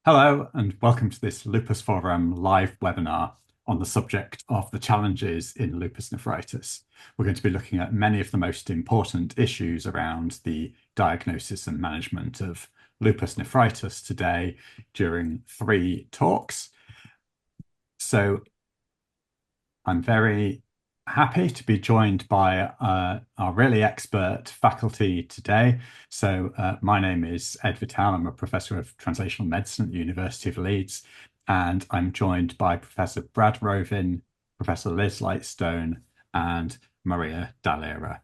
Hello, and welcome to this Lupus Forum live webinar on the subject of the challenges in lupus nephritis. We're going to be looking at many of the most important issues around the diagnosis and management of lupus nephritis today during 3 talks. So I'm very happy to be joined by our really expert faculty today. My name is Ed Vital. I'm a professor of translational medicine at the University of Leeds, and I'm joined by Professor Brad Rovin, Professor Liz Lightstone, and Maria Dall'Era.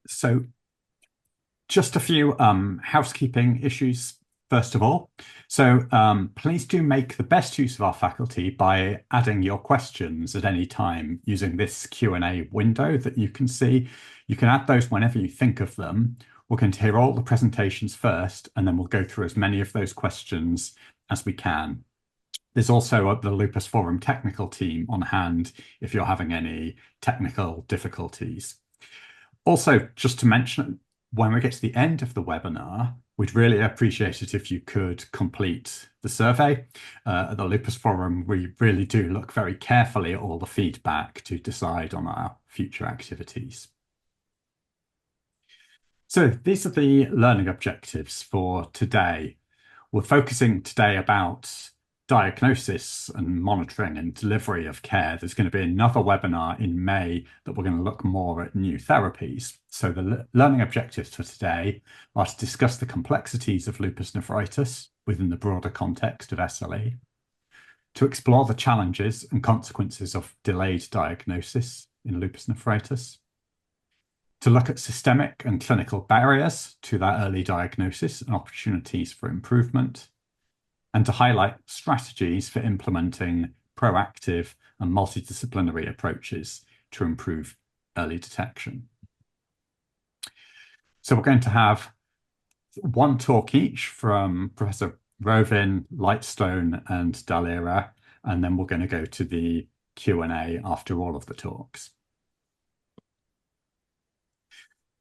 So just a few housekeeping issues first of all. Please do make the best use of our faculty by adding your questions at any time using this Q&A window that you can see. You can add those whenever you think of them. We're going to hear all the presentations first, and then we'll go through as many of those questions as we can. There's also the Lupus Forum technical team on hand if you're having any technical difficulties. Also, just to mention, when we get to the end of the webinar, we'd really appreciate it if you could complete the survey. At the Lupus Forum, we really do look very carefully at all the feedback to decide on our future activities. So these are the learning objectives for today. We're focusing today about diagnosis and monitoring and delivery of care. There's going to be another webinar in May that we're going to look more at new therapies. So the learning objectives for today are to discuss the complexities of lupus nephritis within the broader context of SLE, to explore the challenges and consequences of delayed diagnosis in lupus nephritis, to look at systemic and clinical barriers to that early diagnosis and opportunities for improvement, and to highlight strategies for implementing proactive and multidisciplinary approaches to improve early detection. So we're going to have 1 talk each from Professor Rovin, Lightstone, and Dall'Era, and then we're going to go to the Q&A after all of the talks.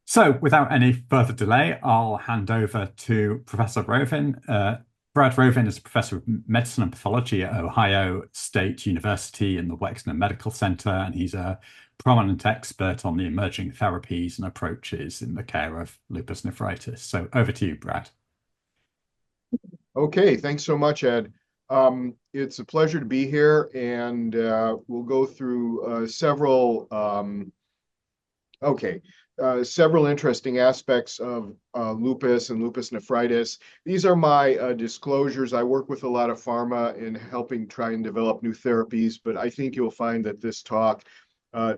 So without any further delay, I'll hand over to Professor Rovin. Brad Rovin is a professor of medicine and pathology at Ohio State University in the Wexner Medical Center, and he's a prominent expert on the emerging therapies and approaches in the care of lupus nephritis. So over to you, Brad. Okay, thanks so much, Ed. It's a pleasure to be here, and we'll go through several interesting aspects of lupus and lupus nephritis. These are my disclosures. I work with a lot of pharma in helping try and develop new therapies, but I think you'll find that this talk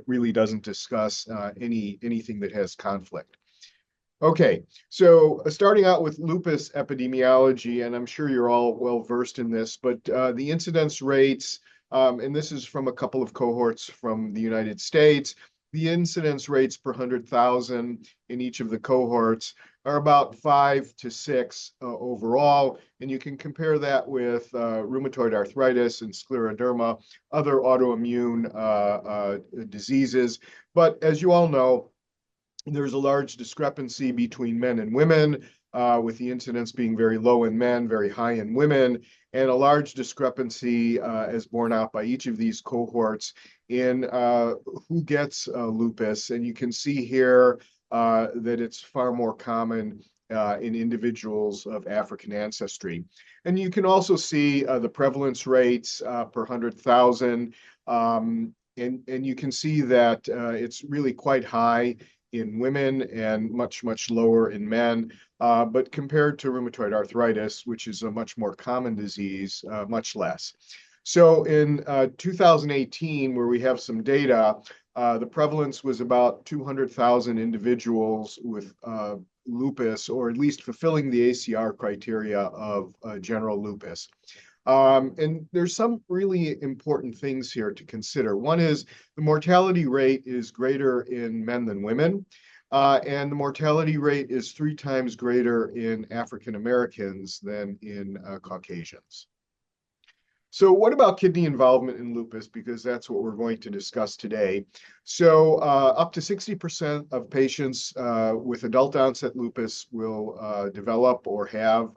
really doesn't discuss anything that has conflict. Okay, so starting out with lupus epidemiology, and I'm sure you're all well versed in this, but the incidence rates, and this is from a couple of cohorts from the United States, the incidence rates per 100,000 in each of the cohorts are about 5 to 6 overall, and you can compare that with rheumatoid arthritis and scleroderma, other autoimmune diseases. But as you all know, there's a large discrepancy between men and women, with the incidence being very low in men, very high in women, and a large discrepancy as borne out by each of these cohorts in who gets lupus. And you can see here that it's far more common in individuals of African ancestry. And you can also see the prevalence rates per 100,000. And you can see that it's really quite high in women and much, much lower in men. But compared to rheumatoid arthritis, which is a much more common disease, much less. So in 2018, where we have some data, the prevalence was about 200,000 individuals with lupus, or at least fulfilling the ACR criteria of general lupus. And there's some really important things here to consider. One is the mortality rate is greater in men than women, and the mortality rate is 3 times greater in African Americans than in Caucasians. So what about kidney involvement in lupus? Because that's what we're going to discuss today. So up to 60% of patients with adult onset lupus will develop or have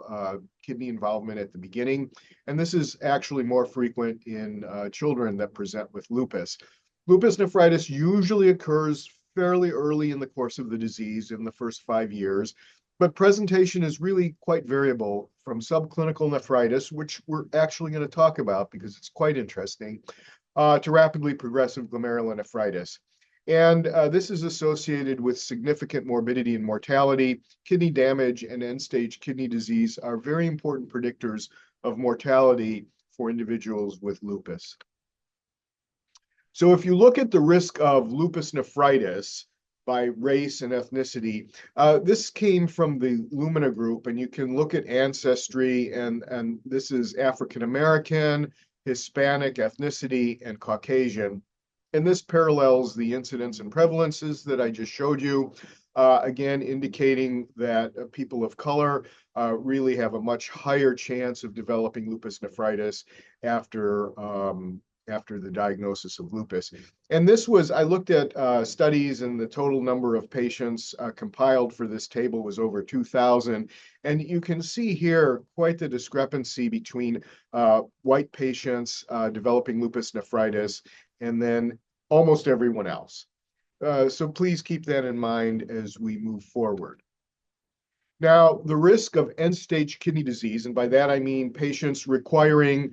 kidney involvement at the beginning. And this is actually more frequent in children that present with lupus. Lupus nephritis usually occurs fairly early in the course of the disease in the first 5 years. But presentation is really quite variable from subclinical nephritis, which we're actually going to talk about because it's quite interesting, to rapidly progressive glomerulonephritis. And this is associated with significant morbidity and mortality. Kidney damage and end-stage kidney disease are very important predictors of mortality for individuals with lupus. So if you look at the risk of lupus nephritis, by race and ethnicity. This came from the Lumina group, and you can look at ancestry, and this is African American, Hispanic ethnicity, and Caucasian. And this parallels the incidence and prevalences that I just showed you, again, indicating that people of color really have a much higher chance of developing lupus nephritis after the diagnosis of lupus. And this was, I looked at studies, and the total number of patients compiled for this table was over 2,000. And you can see here quite the discrepancy between white patients developing lupus nephritis and then almost everyone else. So please keep that in mind as we move forward. Now, the risk of end-stage kidney disease, and by that I mean patients requiring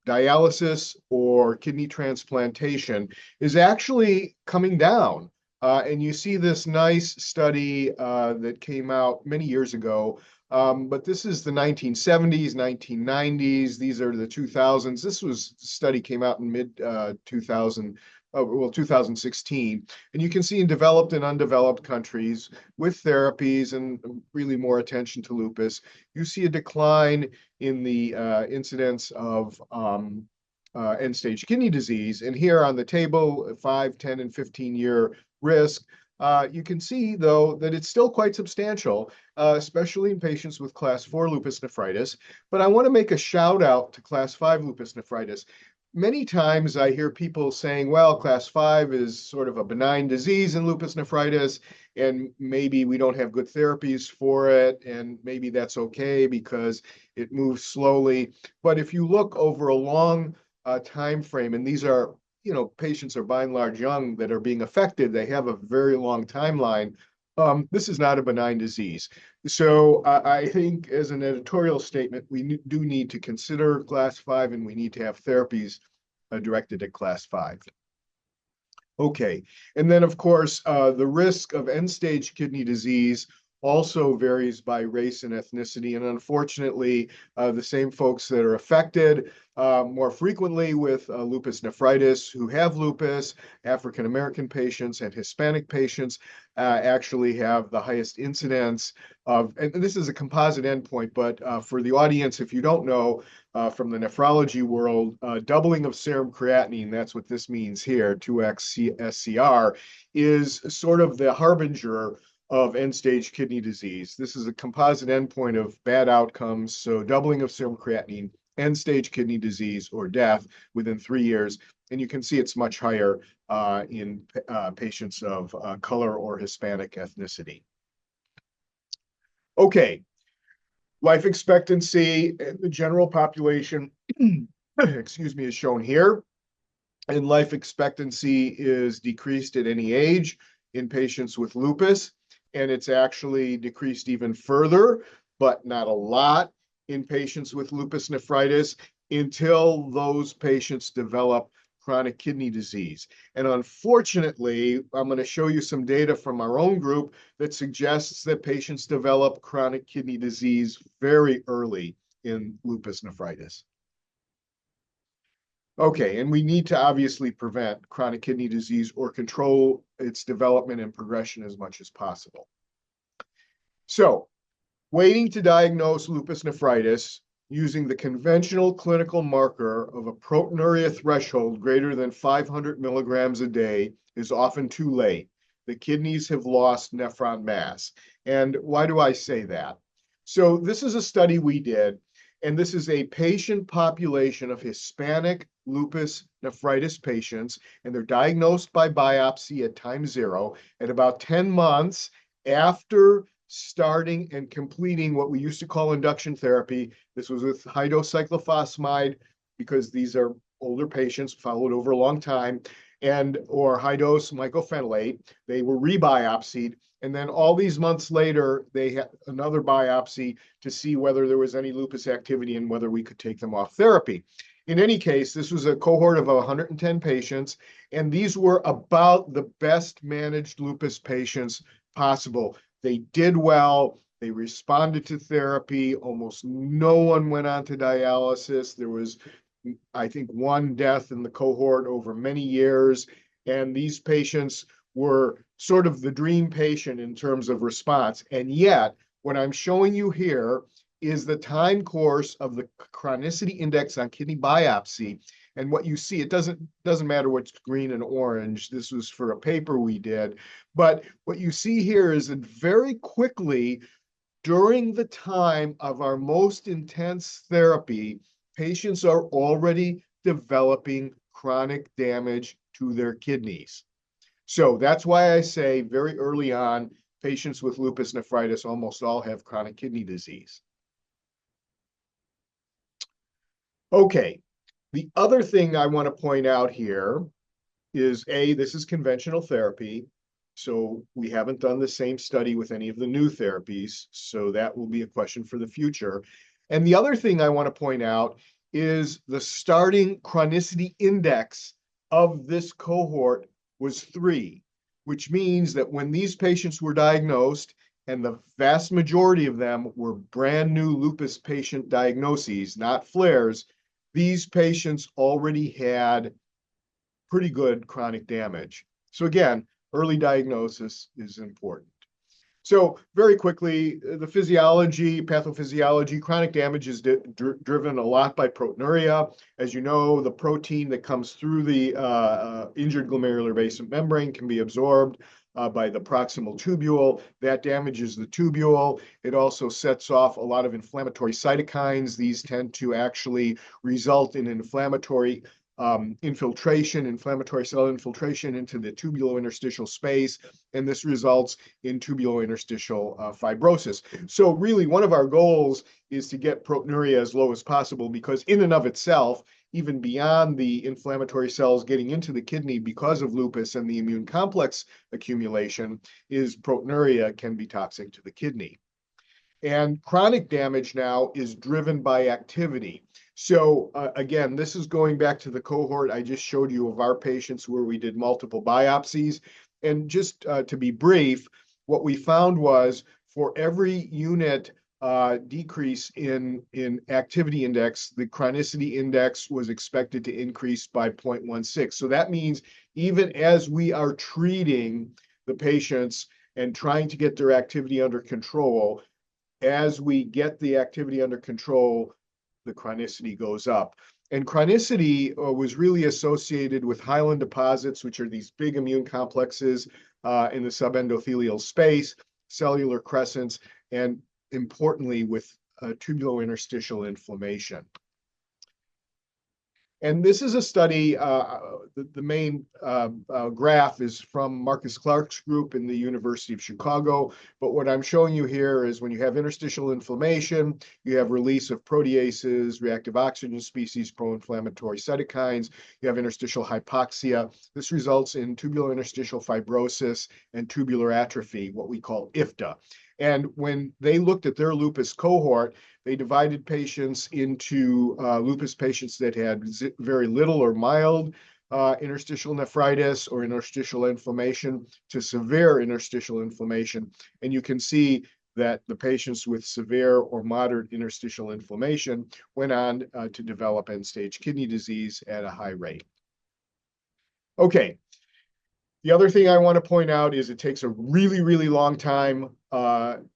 dialysis or kidney transplantation, is actually coming down. And you see this nice study that came out many years ago, but this is the 1970s, 1990s. These are the 2000s. This study came out in mid 2016. And you can see in developed and undeveloped countries with therapies and really more attention to lupus, you see a decline in the incidence of end-stage kidney disease. And here on the table, 5, 10, and 15-year risk, you can see, though, that it's still quite substantial, especially in patients with class 4 lupus nephritis. But I want to make a shout out to class 5 lupus nephritis. Many times I hear people saying, well, class 5 is sort of a benign disease in lupus nephritis, and maybe we don't have good therapies for it, and maybe that's okay because it moves slowly. But if you look over a long time frame, and these are, patients are by and large young that are being affected, they have a very long timeline. This is not a benign disease. So I think as an editorial statement, we do need to consider class 5, and we need to have therapies directed at class 5. Okay, and then of course, the risk of end-stage kidney disease also varies by race and ethnicity. And unfortunately, the same folks that are affected more frequently with lupus nephritis who have lupus, African American patients and Hispanic patients actually have the highest incidence of, and this is a composite endpoint, but for the audience, if you don't know, from the nephrology world, doubling of serum creatinine, that's what this means here, 2x SCR, is sort of the harbinger of end-stage kidney disease. This is a composite endpoint of bad outcomes, so doubling of serum creatinine, end-stage kidney disease, or death within 3 years. And you can see it's much higher in patients of color or Hispanic ethnicity. Okay, life expectancy in the general population, excuse me, is shown here. And life expectancy is decreased at any age in patients with lupus. And it's actually decreased even further, but not a lot, in patients with lupus nephritis until those patients develop chronic kidney disease. And unfortunately, I'm going to show you some data from our own group that suggests that patients develop chronic kidney disease very early in lupus nephritis. Okay, and we need to obviously prevent chronic kidney disease or control its development and progression as much as possible. So, waiting to diagnose lupus nephritis using the conventional clinical marker of a proteinuria threshold greater than 500 milligrams a day is often too late. The kidneys have lost nephron mass. And why do I say that? So this is a study we did, And this is a patient population of Hispanic lupus nephritis patients, and they're diagnosed by biopsy at time 0 at about 10 months after starting and completing what we used to call induction therapy. This was with high-dose cyclophosphamide because these are older patients followed over a long time, and or high-dose mycophenolate. They were rebiopsied, and then all these months later, they had another biopsy to see whether there was any lupus activity and whether we could take them off therapy. In any case, this was a cohort of 110 patients, and these were about the best managed lupus patients possible. They did well. They responded to therapy. Almost no one went on to dialysis. There was, I think, one death in the cohort over many years. And these patients were sort of the dream patient in terms of response. And yet, what I'm showing you here is the time course of the chronicity index on kidney biopsy. And what you see, it doesn't matter what's green and orange. This was for a paper we did. But what you see here is that very quickly, during the time of our most intense therapy, patients are already developing chronic damage to their kidneys. So that's why I say very early on, patients with lupus nephritis almost all have chronic kidney disease. Okay, the other thing I want to point out here is this is conventional therapy. So we haven't done the same study with any of the new therapies. So that will be a question for the future. And the other thing I want to point out is the starting chronicity index of this cohort was 3, which means that when these patients were diagnosed, and the vast majority of them were brand new lupus patient diagnoses, not flares, these patients already had pretty good chronic damage. So again, early diagnosis is important. So very quickly, the physiology, pathophysiology, chronic damage is driven a lot by proteinuria. As you know, the protein that comes through the injured glomerular basement membrane can be absorbed by the proximal tubule. That damages the tubule. It also sets off a lot of inflammatory cytokines. These tend to actually result in inflammatory inflammatory cell infiltration into the tubulointerstitial space, and this results in tubulointerstitial fibrosis. So really, one of our goals is to get proteinuria as low as possible, because in and of itself, even beyond the inflammatory cells getting into the kidney because of lupus and the immune complex accumulation, is proteinuria can be toxic to the kidney. And chronic damage now is driven by activity. So again, this is going back to the cohort I just showed you of our patients where we did multiple biopsies. And just to be brief, what we found was for every unit decrease in activity index, the chronicity index was expected to increase by 0.16. So that means even as we are treating the patients and trying to get their activity under control, as we get the activity under control, the chronicity goes up. And chronicity was really associated with hyaline deposits, which are these big immune complexes in the subendothelial space, cellular crescents, and importantly, with tubulointerstitial inflammation. And this is a study, the main graph is from Marcus Clark's group in the University of Chicago. But what I'm showing you here is when you have interstitial inflammation, you have release of proteases, reactive oxygen species, pro-inflammatory cytokines, you have interstitial hypoxia. This results in tubulointerstitial fibrosis and tubular atrophy, what we call IFTA. And when they looked at their lupus cohort, they divided patients into lupus patients that had very little or mild interstitial nephritis or interstitial inflammation to severe interstitial inflammation. And you can see that the patients with severe or moderate interstitial inflammation went on to develop end-stage kidney disease at a high rate. Okay. The other thing I want to point out is it takes a really, really long time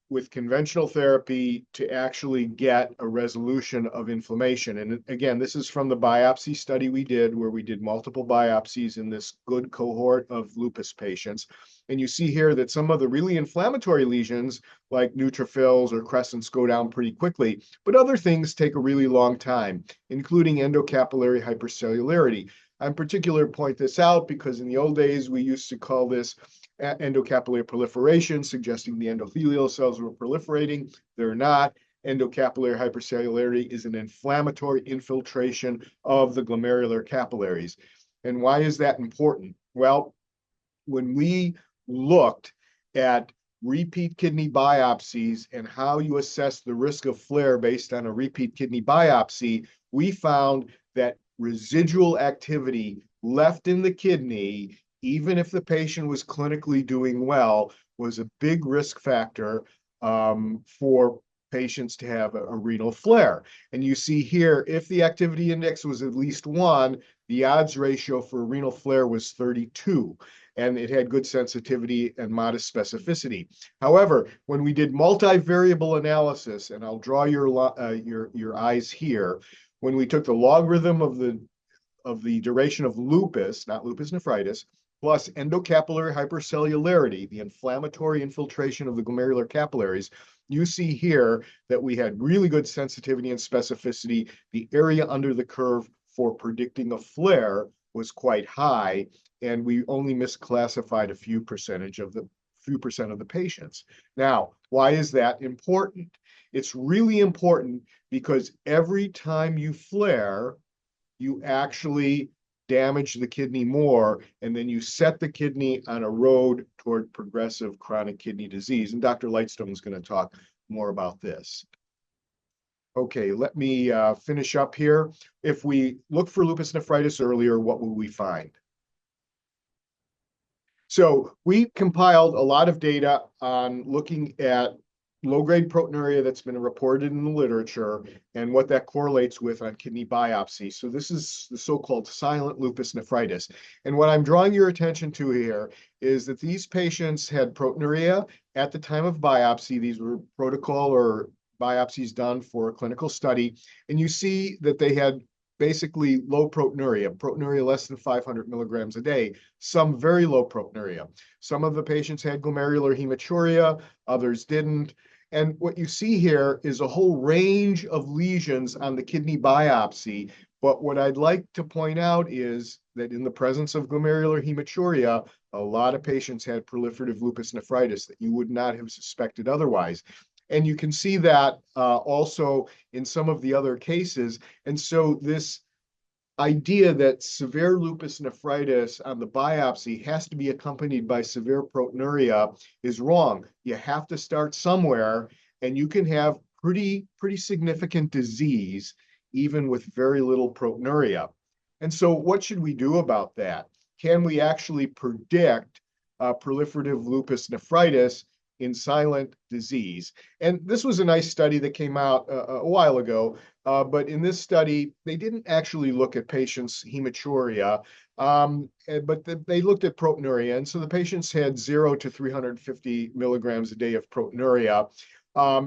with conventional therapy to actually get a resolution of inflammation. And again, this is from the biopsy study we did, where we did multiple biopsies in this good cohort of lupus patients. And you see here that some of the really inflammatory lesions, like neutrophils or crescents, go down pretty quickly, but other things take a really long time, including endocapillary hypercellularity. I in particular point this out because in the old days, we used to call this endocapillary proliferation, suggesting the endothelial cells were proliferating. They're not. Endocapillary hypercellularity is an inflammatory infiltration of the glomerular capillaries. And why is that important? Well, when we looked at repeat kidney biopsies and how you assess the risk of flare based on a repeat kidney biopsy, we found that residual activity left in the kidney, even if the patient was clinically doing well, was a big risk factor for patients to have a renal flare. And you see here, if the activity index was at least 1, the odds ratio for a renal flare was 32, and it had good sensitivity and modest specificity. However, when we did multivariable analysis, and I'll draw your eyes here, when we took the logarithm of the duration of lupus, not lupus nephritis, plus endocapillary hypercellularity, the inflammatory infiltration of the glomerular capillaries, you see here that we had really good sensitivity and specificity. The area under the curve for predicting a flare was quite high, and we only misclassified a few percent of the patients. Now, why is that important? It's really important because every time you flare, you actually damage the kidney more, and then you set the kidney on a road toward progressive chronic kidney disease. And Dr. Lightstone is going to talk more about this. Okay, let me finish up here. If we look for lupus nephritis earlier, what will we find? So we compiled a lot of data on looking at low-grade proteinuria that's been reported in the literature and what that correlates with on kidney biopsy. So this is the so-called silent lupus nephritis. And what I'm drawing your attention to here is that these patients had proteinuria at the time of biopsy. These were protocol or biopsies done for a clinical study. And you see that they had basically low proteinuria less than 500 milligrams a day, some very low proteinuria. Some of the patients had glomerular hematuria, others didn't. And what you see here is a whole range of lesions on the kidney biopsy. But what I'd like to point out is that in the presence of glomerular hematuria, a lot of patients had proliferative lupus nephritis that you would not have suspected otherwise. And you can see that also in some of the other cases. And so this idea that severe lupus nephritis on the biopsy has to be accompanied by severe proteinuria is wrong. You have to start somewhere, and you can have pretty significant disease even with very little proteinuria. And so what should we do about that? Can we actually predict proliferative lupus nephritis in silent disease? And this was a nice study that came out a while ago, but in this study, they didn't actually look at patients' hematuria, but they looked at proteinuria. And so the patients had 0 to 350 milligrams a day of proteinuria,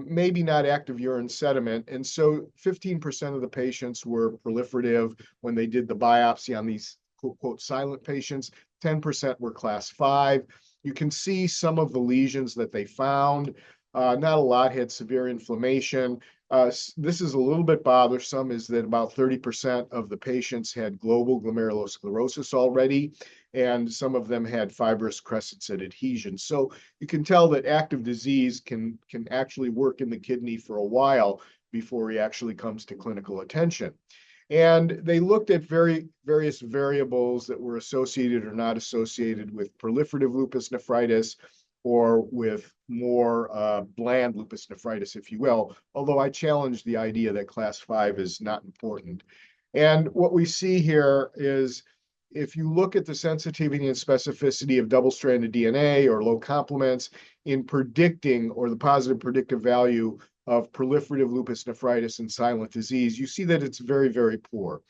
maybe not active urine sediment. And so 15% of the patients were proliferative when they did the biopsy on these quote silent patients. 10% were class 5. You can see some of the lesions that they found. Not a lot had severe inflammation. This is a little bit bothersome, is that about 30% of the patients had global glomerulosclerosis already, and some of them had fibrous crescents and adhesions. So you can tell that active disease can actually work in the kidney for a while before he actually comes to clinical attention. And they looked at various variables that were associated or not associated with proliferative lupus nephritis or with more bland lupus nephritis, if you will, although I challenge the idea that class 5 is not important. And what we see here is if you look at the sensitivity and specificity of double-stranded DNA or low complements in predicting, or the positive predictive value of proliferative lupus nephritis and silent disease, you see that it's very poor.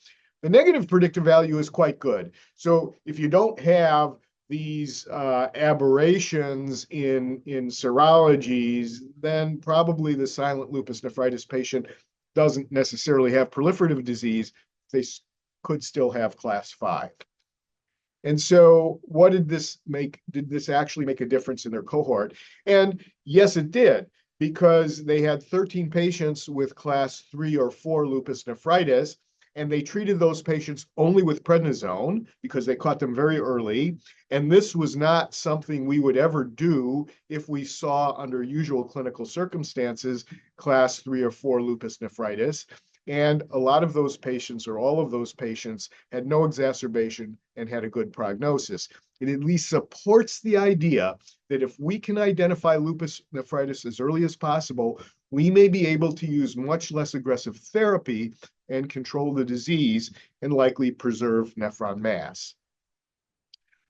The negative predictive value is quite good. So if you don't have these aberrations in serologies, then probably the silent lupus nephritis patient doesn't necessarily have proliferative disease. They could still have class 5. And so what did this make? Did this actually make a difference in their cohort? And yes, it did, because they had 13 patients with class 3 or 4 lupus nephritis, and they treated those patients only with prednisone because they caught them very early. And this was not something we would ever do if we saw, under usual clinical circumstances, class 3 or 4 lupus nephritis. And a lot of those patients, or all of those patients, had no exacerbation and had a good prognosis. It at least supports the idea that if we can identify lupus nephritis as early as possible, we may be able to use much less aggressive therapy and control the disease and likely preserve nephron mass.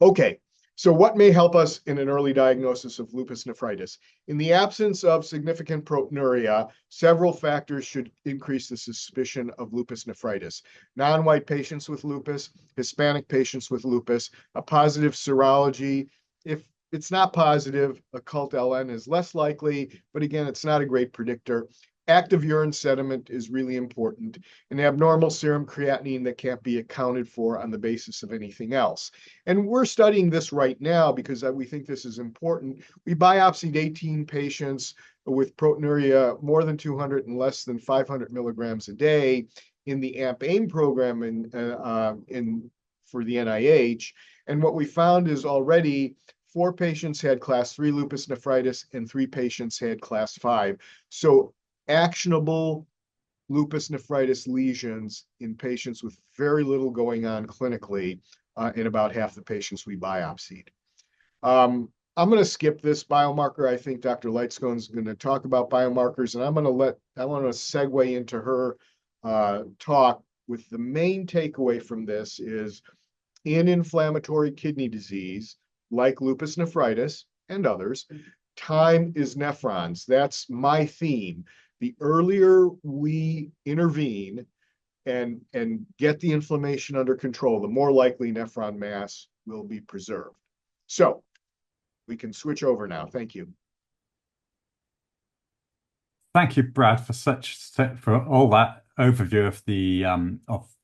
Okay, so what may help us in an early diagnosis of lupus nephritis? In the absence of significant proteinuria, several factors should increase the suspicion of lupus nephritis. Non-white patients with lupus, Hispanic patients with lupus, a positive serology. If it's not positive, occult LN is less likely, but again, it's not a great predictor. Active urine sediment is really important. An abnormal serum creatinine that can't be accounted for on the basis of anything else. And we're studying this right now because we think this is important. We biopsied 18 patients with proteinuria more than 200 and less than 500 milligrams a day in the AMP-AIM program for the NIH. And what we found is already 4 patients had class 3 lupus nephritis and 3 patients had class 5. So actionable lupus nephritis lesions in patients with very little going on clinically in about half the patients we biopsied. I'm going to skip this biomarker. I think Dr. Lightstone is going to talk about biomarkers, and I want to segue into her talk with the main takeaway from this is in inflammatory kidney disease, like lupus nephritis and others, time is nephrons. That's my theme. The earlier we intervene and get the inflammation under control, the more likely nephron mass will be preserved. So we can switch over now. Thank you. Thank you, Brad, for all that overview of the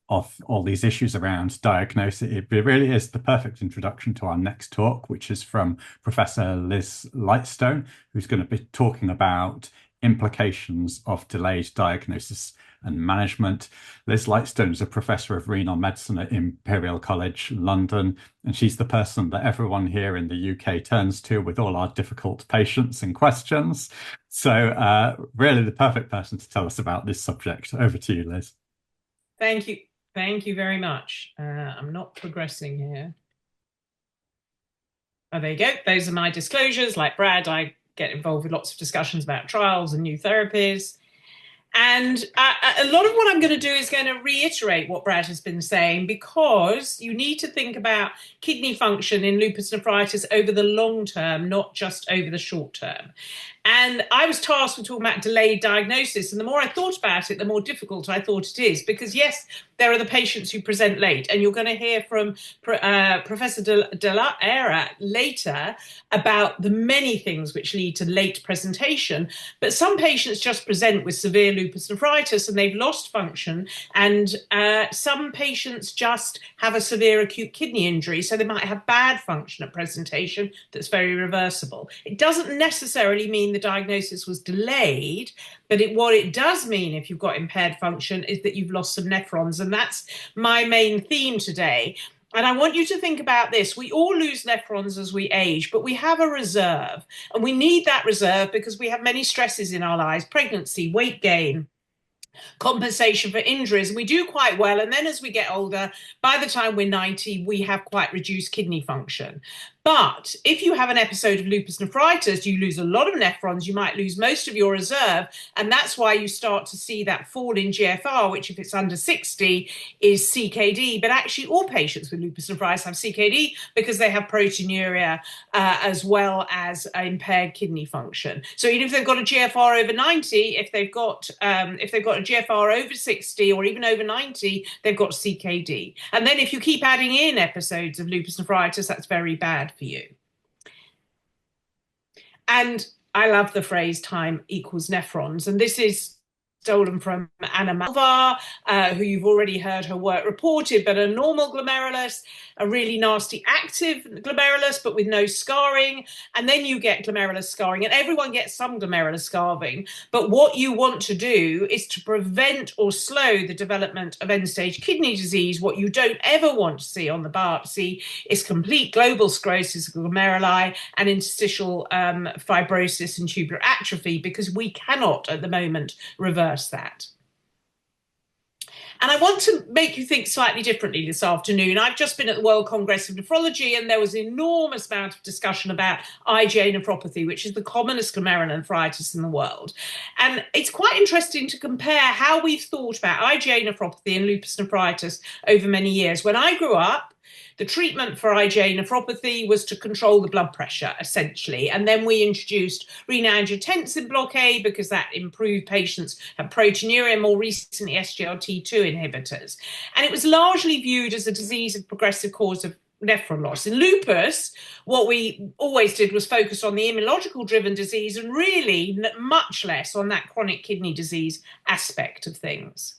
of all these issues around diagnosis. It really is the perfect introduction to our next talk, which is from Professor Liz Lightstone, who's going to be talking about implications of delayed diagnosis and management. Liz Lightstone is a professor of renal medicine at Imperial College London, and she's the person that everyone here in the UK turns to with all our difficult patients and questions. So really the perfect person to tell us about this subject. Over to you, Liz. Thank you. Thank you very much. I'm not progressing here. Oh, there you go. Those are my disclosures. Like Brad, I get involved with lots of discussions about trials and new therapies. And a lot of what I'm going to do is going to reiterate what Brad has been saying, because you need to think about kidney function in lupus nephritis over the long term, not just over the short term. And I was tasked with talking about delayed diagnosis. And the more I thought about it, the more difficult I thought it is. Because yes, there are the patients who present late. And you're going to hear from Professor Dall'Era later about the many things which lead to late presentation. But some patients just present with severe lupus nephritis and they've lost function. And some patients just have a severe acute kidney injury. So they might have bad function at presentation that's very reversible. It doesn't necessarily mean the diagnosis was delayed, but what it does mean if you've got impaired function is that you've lost some nephrons. And that's my main theme today. And I want you to think about this. We all lose nephrons as we age, but we have a reserve. And we need that reserve because we have many stresses in our lives: pregnancy, weight gain, compensation for injuries. We do quite well. And then as we get older, by the time we're 90, we have quite reduced kidney function. But if you have an episode of lupus nephritis, you lose a lot of nephrons, you might lose most of your reserve. And that's why you start to see that fall in GFR, which if it's under 60 is CKD. But actually all patients with lupus nephritis have CKD because they have proteinuria as well as impaired kidney function. So even if they've got a GFR over 90, if they've got a GFR over 60 or even over 90, they've got CKD. And then if you keep adding in episodes of lupus nephritis, that's very bad for you. And I love the phrase time equals nephrons. And this is stolen from Anna Malvar, who you've already heard her work reported, but a normal glomerulus, a really nasty active glomerulus, but with no scarring. And then you get glomerular scarring, and everyone gets some glomerular scarring. But what you want to do is to prevent or slow the development of end-stage kidney disease. What you don't ever want to see on the biopsy is complete global sclerosis of glomeruli and interstitial fibrosis and tubular atrophy, because we cannot at the moment reverse that. And I want to make you think slightly differently this afternoon. I've just been at the World Congress of Nephrology, and there was an enormous amount of discussion about IgA nephropathy, which is the commonest glomerular nephritis in the world. And it's quite interesting to compare how we've thought about IgA nephropathy and lupus nephritis over many years. When I grew up, the treatment for IgA nephropathy was to control the blood pressure, essentially. And then we introduced renin-angiotensin blockade because that improved patients' proteinuria, more recently SGLT2 inhibitors. And it was largely viewed as a disease of progressive cause of nephron loss. In lupus, what we always did was focus on the immunological-driven disease and really much less on that chronic kidney disease aspect of things.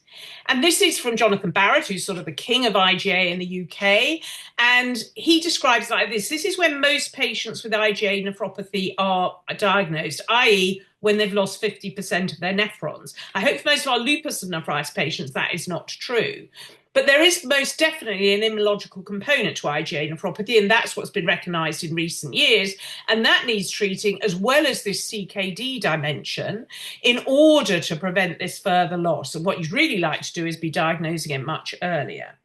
And this is from Jonathan Barrett, who's sort of the king of IgA in the UK. And he describes it like this. This is when most patients with IgA nephropathy are diagnosed, i.e., when they've lost 50% of their nephrons. I hope for most of our lupus nephritis patients that is not true. But there is most definitely an immunological component to IgA nephropathy, and that's what's been recognised in recent years. And that needs treating as well as this CKD dimension in order to prevent this further loss. And what you'd really like to do is be diagnosing it much earlier.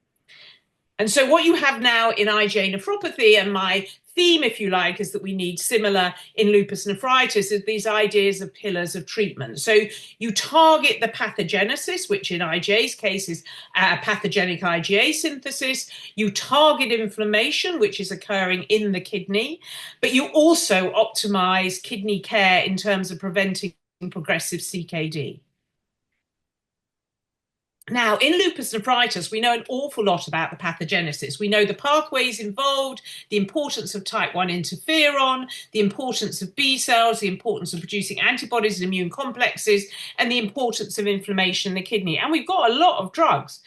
And so what you have now in IgA nephropathy, and my theme, if you like, is that we need similar in lupus nephritis, is these ideas of pillars of treatment. So you target the pathogenesis, which in IgA's case is pathogenic IgA synthesis. You target inflammation, which is occurring in the kidney, but you also optimize kidney care in terms of preventing progressive CKD. Now, in lupus nephritis, we know an awful lot about the pathogenesis. We know the pathways involved, the importance of type 1 interferon, the importance of B cells, the importance of producing antibodies and immune complexes, and the importance of inflammation in the kidney. And we've got a lot of drugs.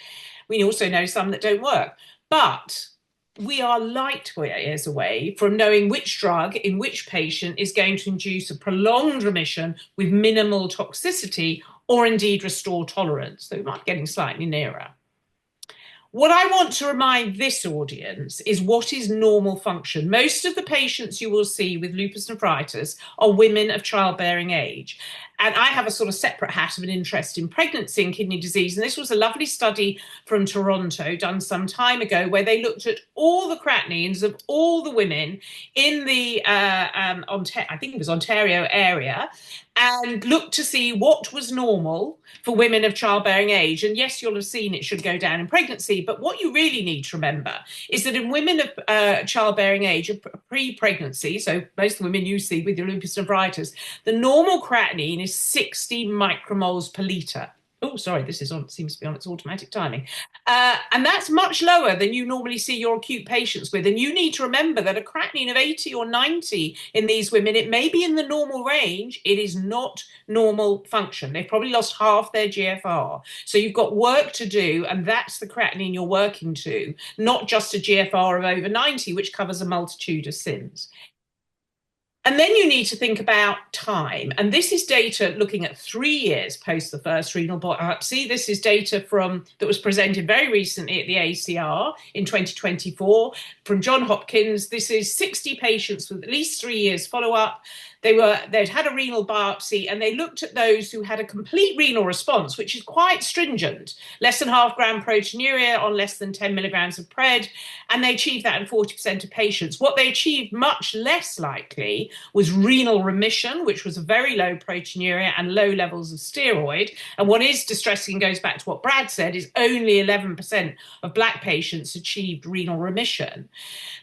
We also know some that don't work. But we are light years away from knowing which drug in which patient is going to induce a prolonged remission with minimal toxicity, or indeed restore tolerance, though we might be getting slightly nearer. What I want to remind this audience is what is normal function. Most of the patients you will see with lupus nephritis are women of childbearing age. And I have a sort of separate hat of an interest in pregnancy and kidney disease. And this was a lovely study from Toronto done some time ago where they looked at all the creatinines of all the women in the, I think it was Ontario area, and looked to see what was normal for women of childbearing age. And yes, you'll have seen it should go down in pregnancy. But what you really need to remember is that in women of childbearing age, pre-pregnancy, so most of the women you see with your lupus nephritis, the normal creatinine is 60 micromoles per litre. Oh, sorry, this is on, seems to be on its automatic timing. And that's much lower than you normally see your acute patients with. And you need to remember that a creatinine of 80 or 90 in these women, it may be in the normal range. It is not normal function. They've probably lost half their GFR. So you've got work to do, and that's the creatinine you're working to, not just a GFR of over 90, which covers a multitude of sins. And then you need to think about time. And this is data looking at 3 years post the first renal biopsy. This is data that was presented very recently at the ACR in 2024 from Johns Hopkins. This is 60 patients with at least 3 years follow-up. They'd had a renal biopsy, and they looked at those who had a complete renal response, which is quite stringent, less than half gram proteinuria on less than 10 milligrams of pred, and they achieved that in 40% of patients. What they achieved much less likely was renal remission, which was a very low proteinuria and low levels of steroid. And what is distressing, and goes back to what Brad said, is only 11% of Black patients achieved renal remission.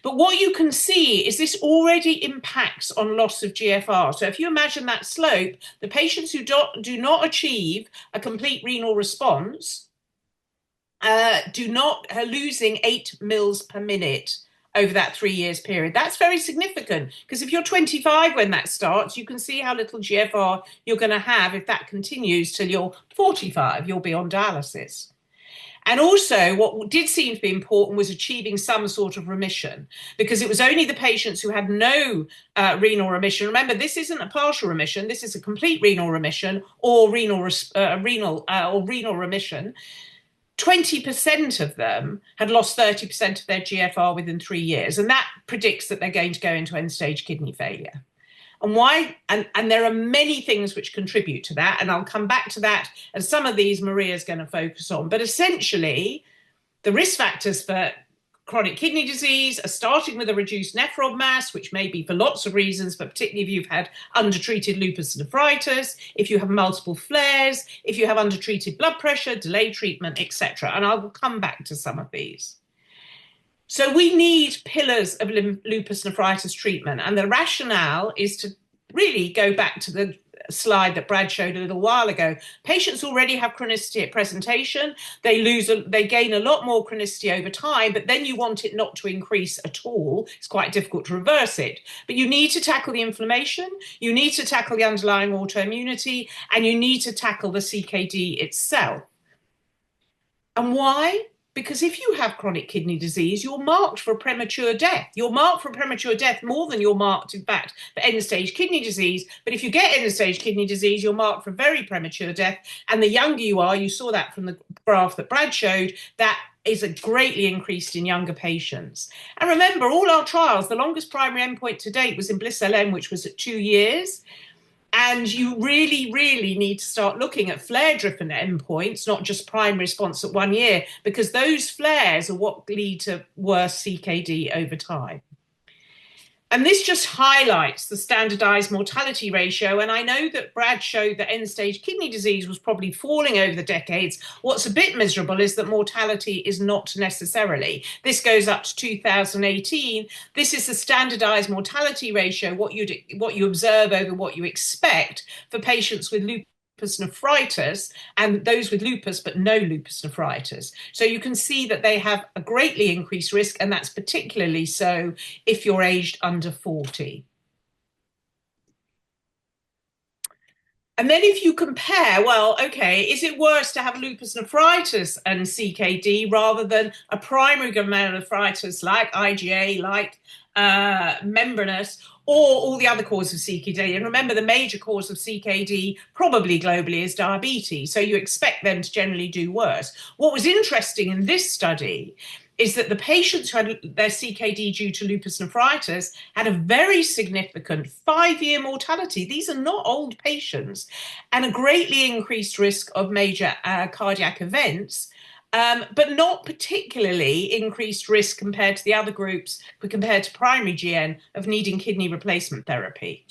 But what you can see is this already impacts on loss of GFR GFR. So if you imagine that slope, the patients who do not achieve a complete renal response are losing 8 mils per minute over that 3 years period. That's very significant, because if you're 25 when that starts, you can see how little GFR you're going to have if that continues till you're 45. You'll be on dialysis. And also, what did seem to be important was achieving some sort of remission, because it was only the patients who had no renal remission. Remember, this isn't a partial remission. This is a complete renal remission or renal remission. 20% of them had lost 30% of their GFR within 3 years. And that predicts that they're going to go into end-stage kidney failure. And why? And there are many things which contribute to that. And I'll come back to that. And some of these Maria's going to focus on. But essentially, the risk factors for chronic kidney disease are starting with a reduced nephron mass, which may be for lots of reasons, but particularly if you've had undertreated lupus nephritis, if you have multiple flares, if you have undertreated blood pressure, delayed treatment, etc. And I will come back to some of these. So we need pillars of lupus nephritis treatment. And the rationale is to really go back to the slide that Brad showed a little while ago. Patients already have chronicity at presentation. They gain a lot more chronicity over time, but then you want it not to increase at all. It's quite difficult to reverse it. But you need to tackle the inflammation, you need to tackle the underlying autoimmunity, and you need to tackle the CKD itself. And why? Because if you have chronic kidney disease, you're marked for premature death. You're marked for premature death more than you're marked, in fact, for end-stage kidney disease. But if you get end-stage kidney disease, you're marked for very premature death. And the younger you are, you saw that from the graph that Brad showed, that is greatly increased in younger patients. And remember, all our trials, the longest primary endpoint to date was in Bliss-LM, which was at 2 years. And you really, really need to start looking at flare-driven endpoints, not just primary response at 1 year, because those flares are what lead to worse CKD over time. And this just highlights the standardized mortality ratio. And I know that Brad showed that end-stage kidney disease was probably falling over the decades. What's a bit miserable is that mortality is not necessarily. This goes up to 2018. This is the standardized mortality ratio, what you observe over what you expect for patients with lupus nephritis and those with lupus but no lupus nephritis. So you can see that they have a greatly increased risk, and that's particularly so if you're aged under 40. And then if you compare, well, okay, is it worse to have lupus nephritis and CKD rather than a primary glomerulonephritis like IgA, like membranous, or all the other causes of CKD? And remember, the major cause of CKD probably globally is diabetes. So you expect them to generally do worse. What was interesting in this study is that the patients who had their CKD due to lupus nephritis had a very significant 5-year mortality. These are not old patients, and a greatly increased risk of major cardiac events, but not particularly increased risk compared to the other groups, but compared to primary GN of needing kidney replacement therapy.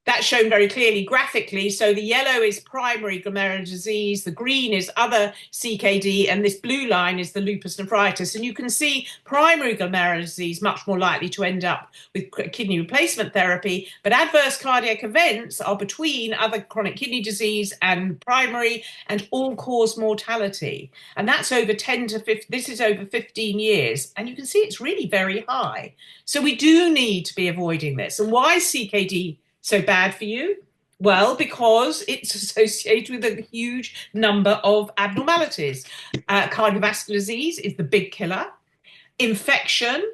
That's shown very clearly graphically. So the yellow is primary glomerular disease, the green is other CKD, and this blue line is the lupus nephritis. And you can see primary glomerular disease much more likely to end up with kidney replacement therapy, but adverse cardiac events are between other chronic kidney disease and primary and all cause mortality. And that's over 10 to 15, this is over 15 years. And you can see it's really very high. So we do need to be avoiding this. And why is CKD so bad for you? Well, because it's associated with a huge number of abnormalities. Cardiovascular disease is the big killer, infection,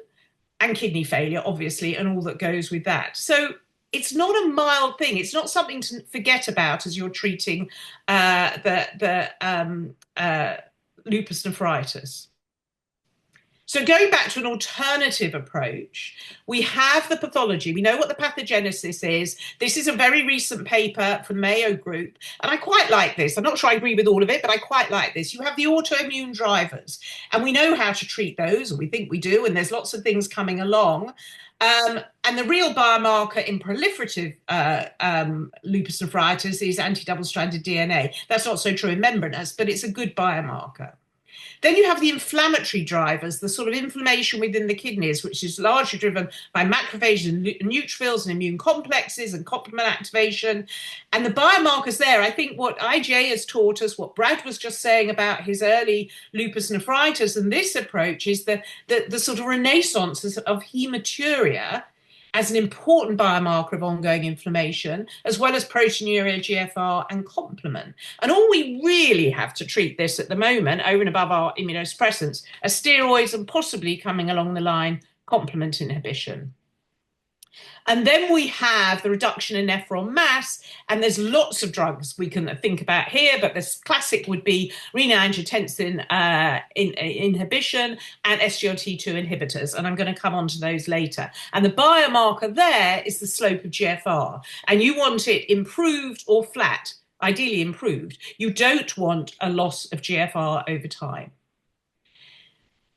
and kidney failure, obviously, and all that goes with that. So it's not a mild thing. It's not something to forget about as you're treating lupus nephritis. So going back to an alternative approach, we have the pathology. We know what the pathogenesis is. This is a very recent paper from Mayo Group, and I quite like this. I'm not sure I agree with all of it, but I quite like this. You have the autoimmune drivers, and we know how to treat those, or we think we do, and there's lots of things coming along. And the real biomarker in proliferative lupus nephritis is anti-double-stranded DNA. That's not so true in membranous, but it's a good biomarker. Then you have the inflammatory drivers, the sort of inflammation within the kidneys, which is largely driven by macrophages and neutrophils and immune complexes and complement activation. And the biomarkers there, I think what IgA has taught us, what Brad was just saying about his early lupus nephritis and this approach, is the sort of renaissance of hematuria as an important biomarker of ongoing inflammation, as well as proteinuria, GFR, and complement. And all we really have to treat this at the moment, over and above our immunosuppressants, are steroids and possibly coming along the line, complement inhibition. And then we have the reduction in nephron mass, and there's lots of drugs we can think about here, but the classic would be renin-angiotensin inhibition and SGLT2 inhibitors, and I'm going to come on to those later. And the biomarker there is the slope of GFR, and you want it improved or flat, ideally improved. You don't want a loss of GFR over time.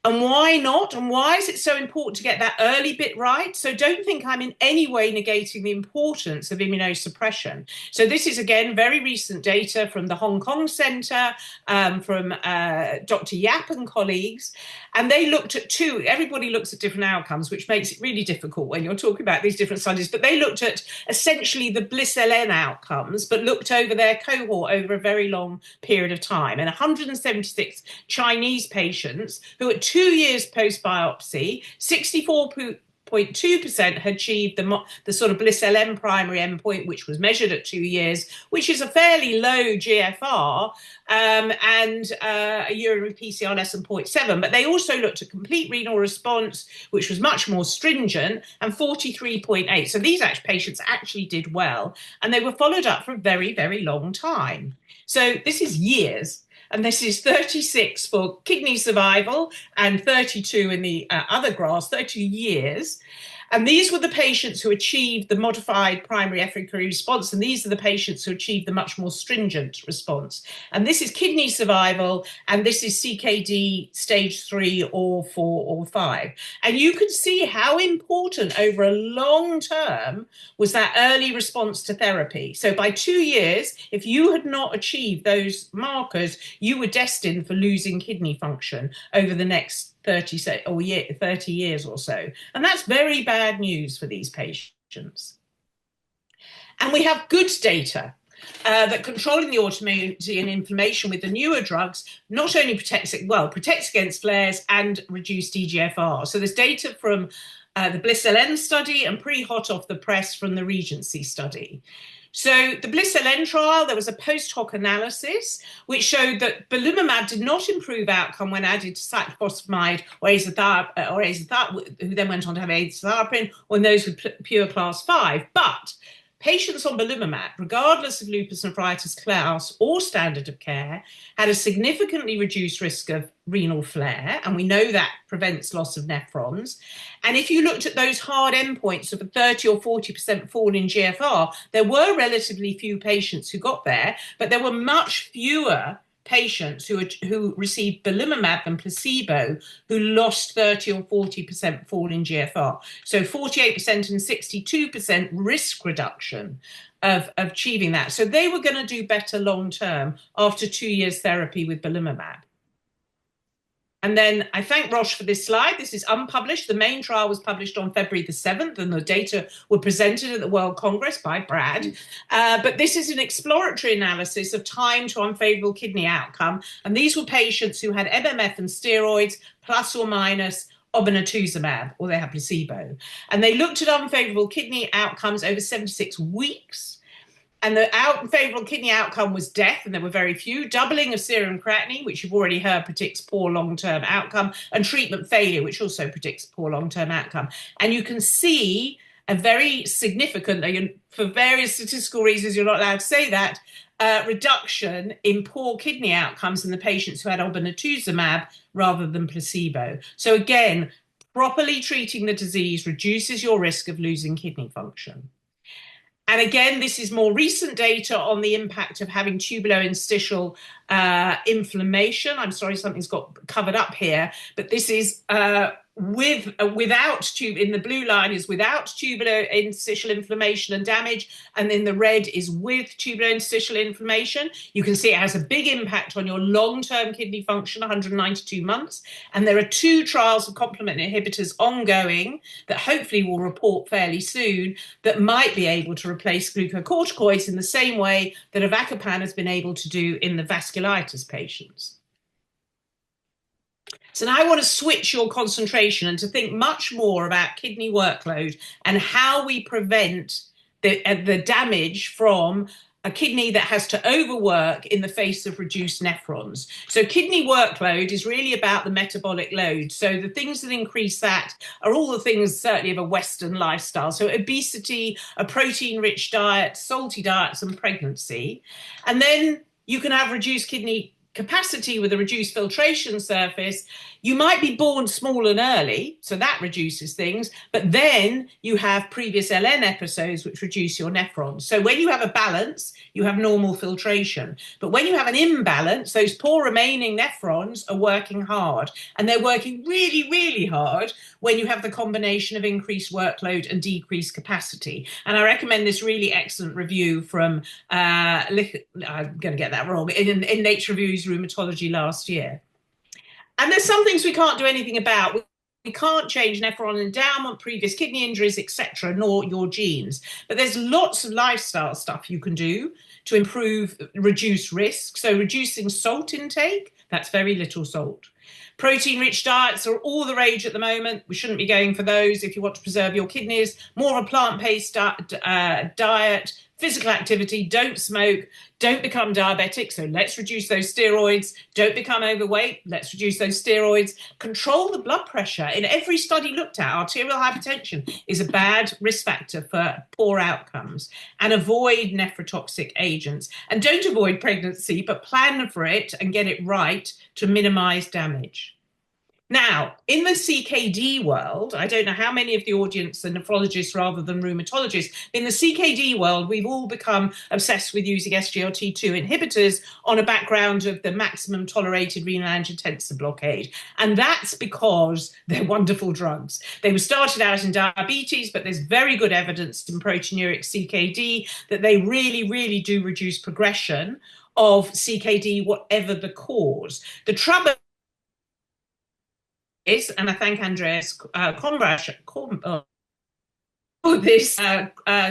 And why not? And why is it so important to get that early bit right? So don't think I'm in any way negating the importance of immunosuppression. So this is, again, very recent data from the Hong Kong Centre, from Dr. Yap and colleagues. And they looked at everybody looks at different outcomes, which makes it really difficult when you're talking about these different studies. But they looked at essentially the BLISS-LN outcomes, but looked over their cohort over a very long period of time. And 176 Chinese patients who at 2 years post-biopsy, 64.2% had achieved the sort of BLISS-LN primary endpoint, which was measured at 2 years, which is a fairly low GFR, and a urinary PCR less than 0.7. But they also looked at complete renal response, which was much more stringent, and 43.8. So these patients actually did well, and they were followed up for a very, very long time. So this is years. And this is 36 for kidney survival and 32 in the other graphs, 32 years. And these were the patients who achieved the modified primary efficacy response. And these are the patients who achieved the much more stringent response. And this is kidney survival. And this is CKD stage 3 or 4 or 5. And you can see how important over a long term was that early response to therapy. So by 2 years, if you had not achieved those markers, you were destined for losing kidney function over the next 30 years or so. And that's very bad news for these patients. And we have good data that controlling the autoimmunity and inflammation with the newer drugs not only protects against flares and reduced eGFR. So there's data from the BLISS-LN study and pretty hot off the press from the Regency study. So the BLISS-LN trial, there was a post hoc analysis which showed that belimumab did not improve outcome when added to cyclophosphamide or azacitidine, who then went on to have azacitidine, or in those with pure class 5. But patients on belimumab, regardless of lupus nephritis class or standard of care, had a significantly reduced risk of renal flare, and we know that prevents loss of nephrons. And if you looked at those hard endpoints of a 30 or 40% fall in GFR, there were relatively few patients who got there, but there were much fewer patients who received belimumab than placebo who lost 30 or 40% fall in GFR. So 48% and 62% risk reduction of achieving that. So they were going to do better long term after 2 years therapy with belimumab. And then I thank Roche for this slide. This is unpublished. The main trial was published on February the 7th, and the data were presented at the World Congress by Brad. But this is an exploratory analysis of time to unfavorable kidney outcome. And these were patients who had MMF and steroids plus or minus obinutuzumab, or they had placebo. And they looked at unfavorable kidney outcomes over 76 weeks. And the unfavorable kidney outcome was death, and there were very few. Doubling of serum creatinine, which you've already heard predicts poor long-term outcome, and treatment failure, which also predicts poor long-term outcome. And you can see a very significant, for various statistical reasons, you're not allowed to say that, reduction in poor kidney outcomes in the patients who had obinutuzumab rather than placebo. So again, properly treating the disease reduces your risk of losing kidney function. And again, this is more recent data on the impact of having tubulointerstitial inflammation. I'm sorry, something's got covered up here, but this is without tube, in the blue line is without tubular interstitial inflammation and damage, and then the red is with tubular interstitial inflammation. You can see it has a big impact on your long-term kidney function, 192 months. And there are 2 trials of complement inhibitors ongoing that hopefully will report fairly soon that might be able to replace glucocorticoids in the same way that avacopan has been able to do in the vasculitis patients. So now I want to switch your concentration and to think much more about kidney workload and how we prevent the damage from a kidney that has to overwork in the face of reduced nephrons. So kidney workload is really about the metabolic load. So the things that increase that are all the things certainly of a Western lifestyle. So obesity, a protein-rich diet, salty diets, and pregnancy. And then you can have reduced kidney capacity with a reduced filtration surface. You might be born small and early, so that reduces things, but then you have previous LN episodes which reduce your nephrons. So when you have a balance, you have normal filtration. But when you have an imbalance, those poor remaining nephrons are working hard, and they're working really, really hard when you have the combination of increased workload and decreased capacity. And I recommend this really excellent review from, I'm going to get that wrong, in Nature Reviews Rheumatology last year. And there's some things we can't do anything about. We can't change nephron endowment, previous kidney injuries, etc., nor your genes. But there's lots of lifestyle stuff you can do to improve, reduce risk. So reducing salt intake, that's very little salt. Protein-rich diets are all the rage at the moment. We shouldn't be going for those if you want to preserve your kidneys. More of a plant-based diet, physical activity, don't smoke, don't become diabetic, so let's reduce those steroids. Don't become overweight, let's reduce those steroids. Control the blood pressure. In every study looked at, arterial hypertension is a bad risk factor for poor outcomes. And avoid nephrotoxic agents. And don't avoid pregnancy, but plan for it and get it right to minimize damage. Now, in the CKD world, I don't know how many of the audience are nephrologists rather than rheumatologists. In the CKD world, we've all become obsessed with using SGLT2 inhibitors on a background of the maximum tolerated renal angiotensin blockade. And that's because they're wonderful drugs. They were started out in diabetes, but there's very good evidence in proteinuric CKD that they really, really do reduce progression of CKD, whatever the cause. The trouble is, and I thank Andreas Kombrasch for this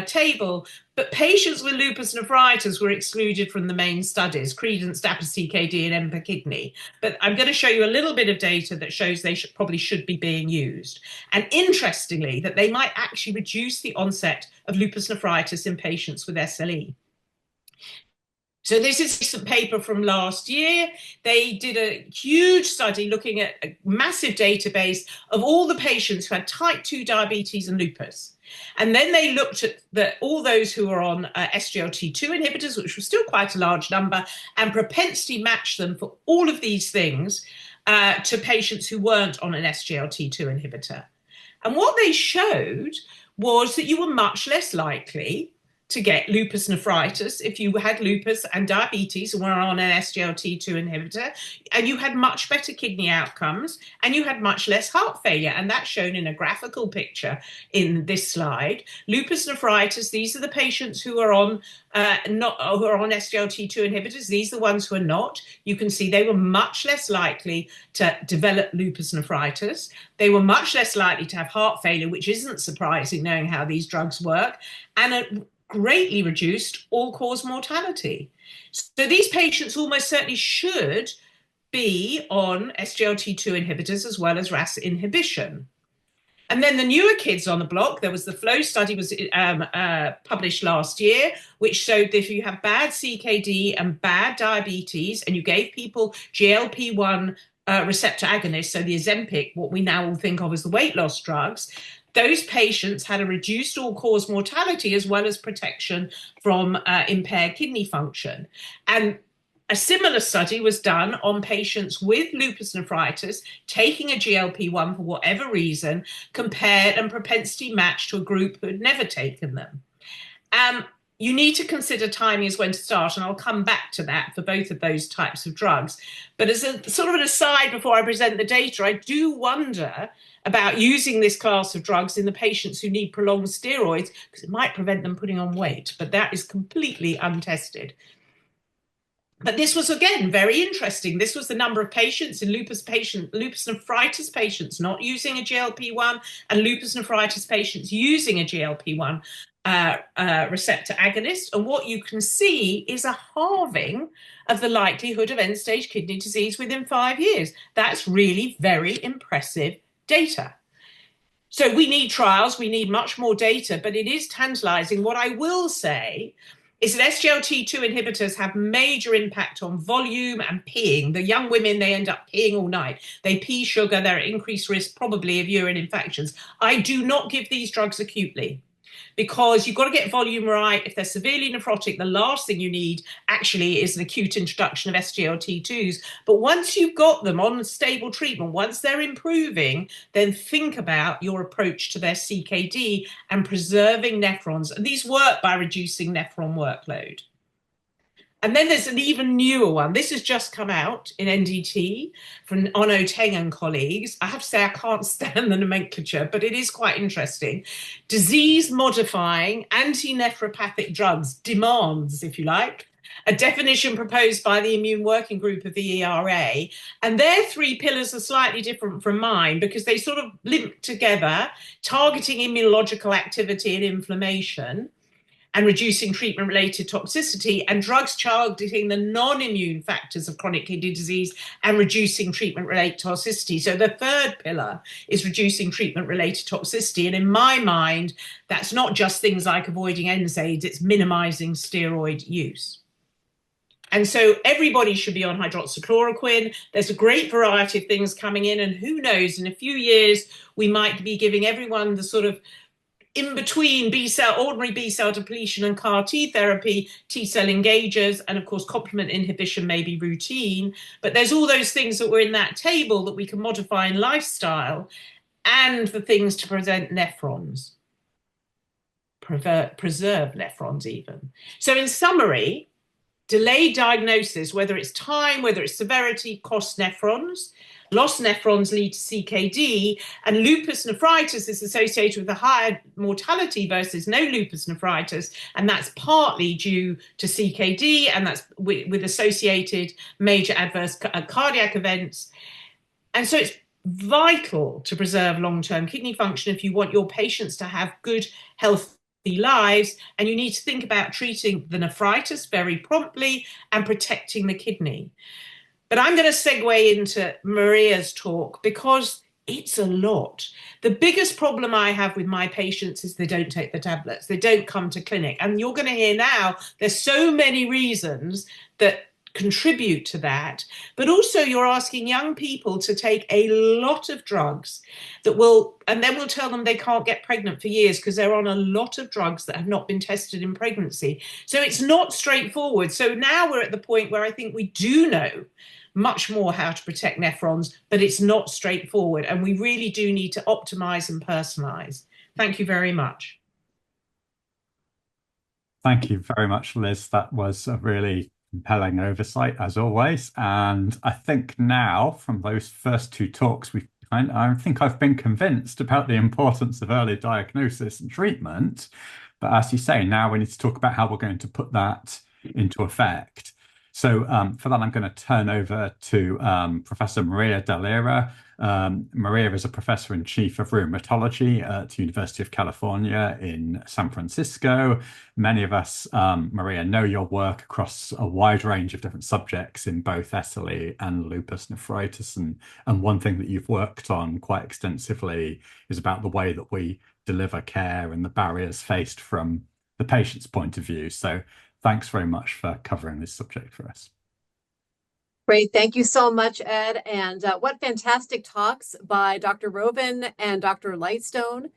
table, but patients with lupus nephritis were excluded from the main studies, Credence, DAPA-CKD, and EMPA-Kidney. But I'm going to show you a little bit of data that shows they probably should be being used. And interestingly, that they might actually reduce the onset of lupus nephritis in patients with SLE. So this is a recent paper from last year. They did a huge study looking at a massive database of all the patients who had type 2 diabetes and lupus. And then they looked at all those who were on SGLT2 inhibitors, which was still quite a large number, and propensity matched them for all of these things to patients who weren't on an SGLT2 inhibitor. And what they showed was that you were much less likely to get lupus nephritis if you had lupus and diabetes and were on an SGLT2 inhibitor, and you had much better kidney outcomes, and you had much less heart failure. And that's shown in a graphical picture in this slide. Lupus nephritis, these are the patients who are on who are on SGLT2 inhibitors. These are the ones who are not. You can see they were much less likely to develop lupus nephritis. They were much less likely to have heart failure, which isn't surprising knowing how these drugs work, and greatly reduced all-cause mortality. So these patients almost certainly should be on SGLT2 inhibitors as well as RAS inhibition. And then the newer kids on the block, there was the FLOW study was published last year, which showed that if you have bad CKD and bad diabetes and you gave people GLP-1 receptor agonists, so the Ozempic, what we now all think of as the weight loss drugs, those patients had a reduced all-cause mortality as well as protection from impaired kidney function. And a similar study was done on patients with lupus nephritis taking a GLP-1 for whatever reason, compared and propensity matched to a group who had never taken them. you need to consider timing as when to start, and I'll come back to that for both of those types of drugs. But as a sort of an aside before I present the data, I do wonder about using this class of drugs in the patients who need prolonged steroids, because it might prevent them putting on weight, but that is completely untested. But this was, again, very interesting. This was the number of patients in lupus nephritis patients not using a GLP-1 and lupus nephritis patients using a GLP-1 receptor agonist. And what you can see is a halving of the likelihood of end-stage kidney disease within 5 years. That's really very impressive data. So we need trials, we need much more data, but it is tantalizing. What I will say is that SGLT2 inhibitors have major impact on volume and peeing. The young women, they end up peeing all night. They pee sugar, they're at increased risk probably of urine infections. I do not give these drugs acutely, because you've got to get volume right. If they're severely nephrotic, the last thing you need actually is an acute introduction of SGLT2s. But once you've got them on stable treatment, once they're improving, then think about your approach to their CKD and preserving nephrons. And these work by reducing nephron workload. And then there's an even newer one. This has just come out in NDT from Ono Teng and colleagues. I have to say I can't stand the nomenclature, but it is quite interesting. Disease-modifying anti-nephropathic drugs, demands, if you like, a definition proposed by the Immune Working Group of the ERA. And their 3 pillars are slightly different from mine, because they sort of link together, targeting immunological activity and inflammation, and reducing treatment-related toxicity, and drugs targeting the non-immune factors of chronic kidney disease and reducing treatment-related toxicity. So the 3rd pillar is reducing treatment-related toxicity. And in my mind, that's not just things like avoiding NSAIDs, it's minimizing steroid use. And so everybody should be on hydroxychloroquine. There's a great variety of things coming in, and who knows, in a few years, we might be giving everyone the sort of in between ordinary B-cell depletion and CAR T therapy, T-cell engagers, and of course complement inhibition may be routine, but there's all those things that were in that table that we can modify in lifestyle, and the things to preserve nephrons even. So in summary, delayed diagnosis, whether it's time, whether it's severity, costs nephrons. Lost nephrons lead to CKD, and lupus nephritis is associated with a higher mortality versus no lupus nephritis, and that's partly due to CKD, and that's with associated major adverse cardiac events. And so it's vital to preserve long-term kidney function if you want your patients to have good, healthy lives, and you need to think about treating the nephritis very promptly and protecting the kidney. But I'm going to segue into Maria's talk, because it's a lot. The biggest problem I have with my patients is they don't take the tablets. They don't come to clinic. And you're going to hear now, there's so many reasons that contribute to that. But also you're asking young people to take a lot of drugs and then we'll tell them they can't get pregnant for years because they're on a lot of drugs that have not been tested in pregnancy. So it's not straightforward. So now we're at the point where I think we do know much more how to protect nephrons, but it's not straightforward. And we really do need to optimize and personalize. Thank you very much. Thank you very much, Liz. That was a really compelling oversight, as always. And I think now, from those first 2 talks, I think I've been convinced about the importance of early diagnosis and treatment. But as you say, now we need to talk about how we're going to put that into effect. So for that, I'm going to turn over to Professor Maria Dall'Era. Maria is a professor in chief of rheumatology at the University of California in San Francisco. Many of us, Maria, know your work across a wide range of different subjects in both SLE and lupus nephritis. And one thing that you've worked on quite extensively is about the way that we deliver care and the barriers faced from the patient's point of view. So thanks very much for covering this subject for us. Great. Thank you so much, Ed. And what fantastic talks by Dr. Rovin and Dr. Lightstone,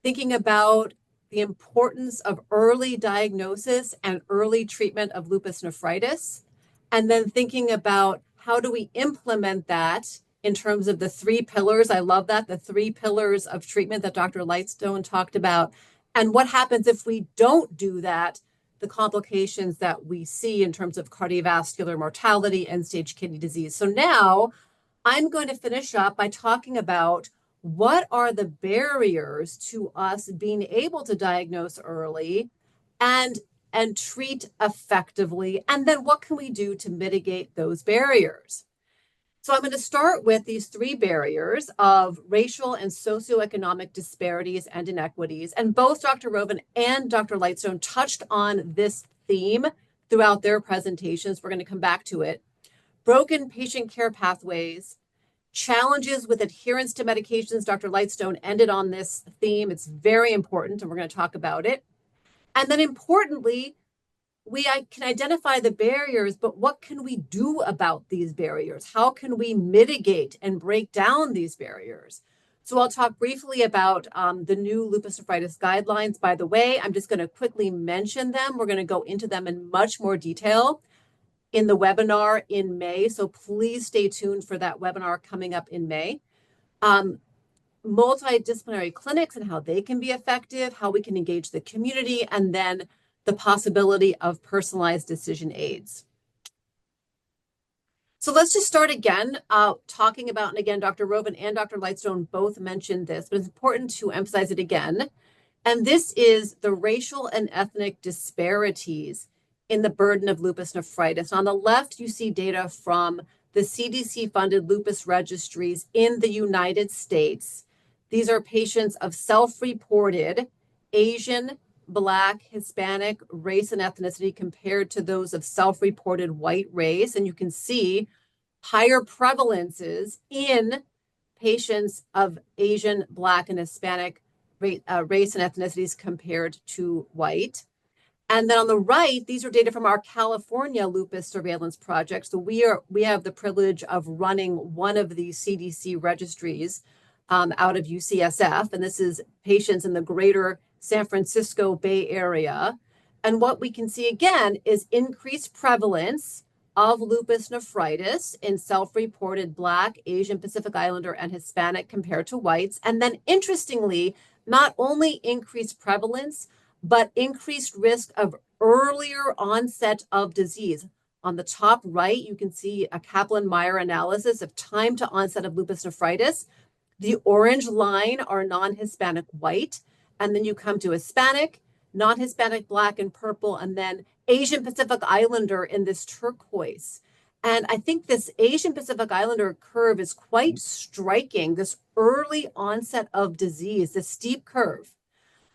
thinking about the importance of early diagnosis and early treatment of lupus nephritis, and then thinking about how do we implement that in terms of the 3 pillars. I love that, the 3 pillars of treatment that Dr. Lightstone talked about. And what happens if we don't do that the complications that we see in terms of cardiovascular mortality, end-stage kidney disease. So now I'm going to finish up by talking about what are the barriers to us being able to diagnose early and treat effectively, and then what can we do to mitigate those barriers? So I'm going to start with these three barriers of racial and socioeconomic disparities and inequities. And both Dr. Rovin and Dr. Lightstone touched on this theme throughout their presentations. We're going to come back to it. Broken patient care pathways, challenges with adherence to medications. Dr. Lightstone ended on this theme. It's very important, and we're going to talk about it. And then importantly, we can identify the barriers, but what can we do about these barriers? How can we mitigate and break down these barriers? So I'll talk briefly about the new lupus nephritis guidelines. By the way, I'm just going to quickly mention them. We're going to go into them in much more detail in the webinar in May. So please stay tuned for that webinar coming up in May. Multidisciplinary clinics and how they can be effective, how we can engage the community, and then the possibility of personalized decision aids. So let's just start again talking about, and again, Dr. Rovin and Dr. Lightstone both mentioned this, but it's important to emphasize it again. And this is the racial and ethnic disparities in the burden of lupus nephritis. On the left, you see data from the CDC-funded lupus registries in the United States. These are patients of self-reported Asian, Black, Hispanic race and ethnicity compared to those of self-reported white race. And you can see higher prevalences in patients of Asian, Black, and Hispanic race and ethnicities compared to white. And then on the right, these are data from our California lupus surveillance project. So we have the privilege of running one of these CDC registries out of UCSF. And this is patients in the greater San Francisco Bay Area. And what we can see again is increased prevalence of lupus nephritis in self-reported Black, Asian, Pacific Islander, and Hispanic compared to whites. And then interestingly, not only increased prevalence, but increased risk of earlier onset of disease. On the top right, you can see a Kaplan-Meier analysis of time to onset of lupus nephritis. The orange line are non-Hispanic white, and then you come to Hispanic, non-Hispanic Black and purple, and then Asian Pacific Islander in this turquoise. And I think this Asian Pacific Islander curve is quite striking, this early onset of disease, this steep curve.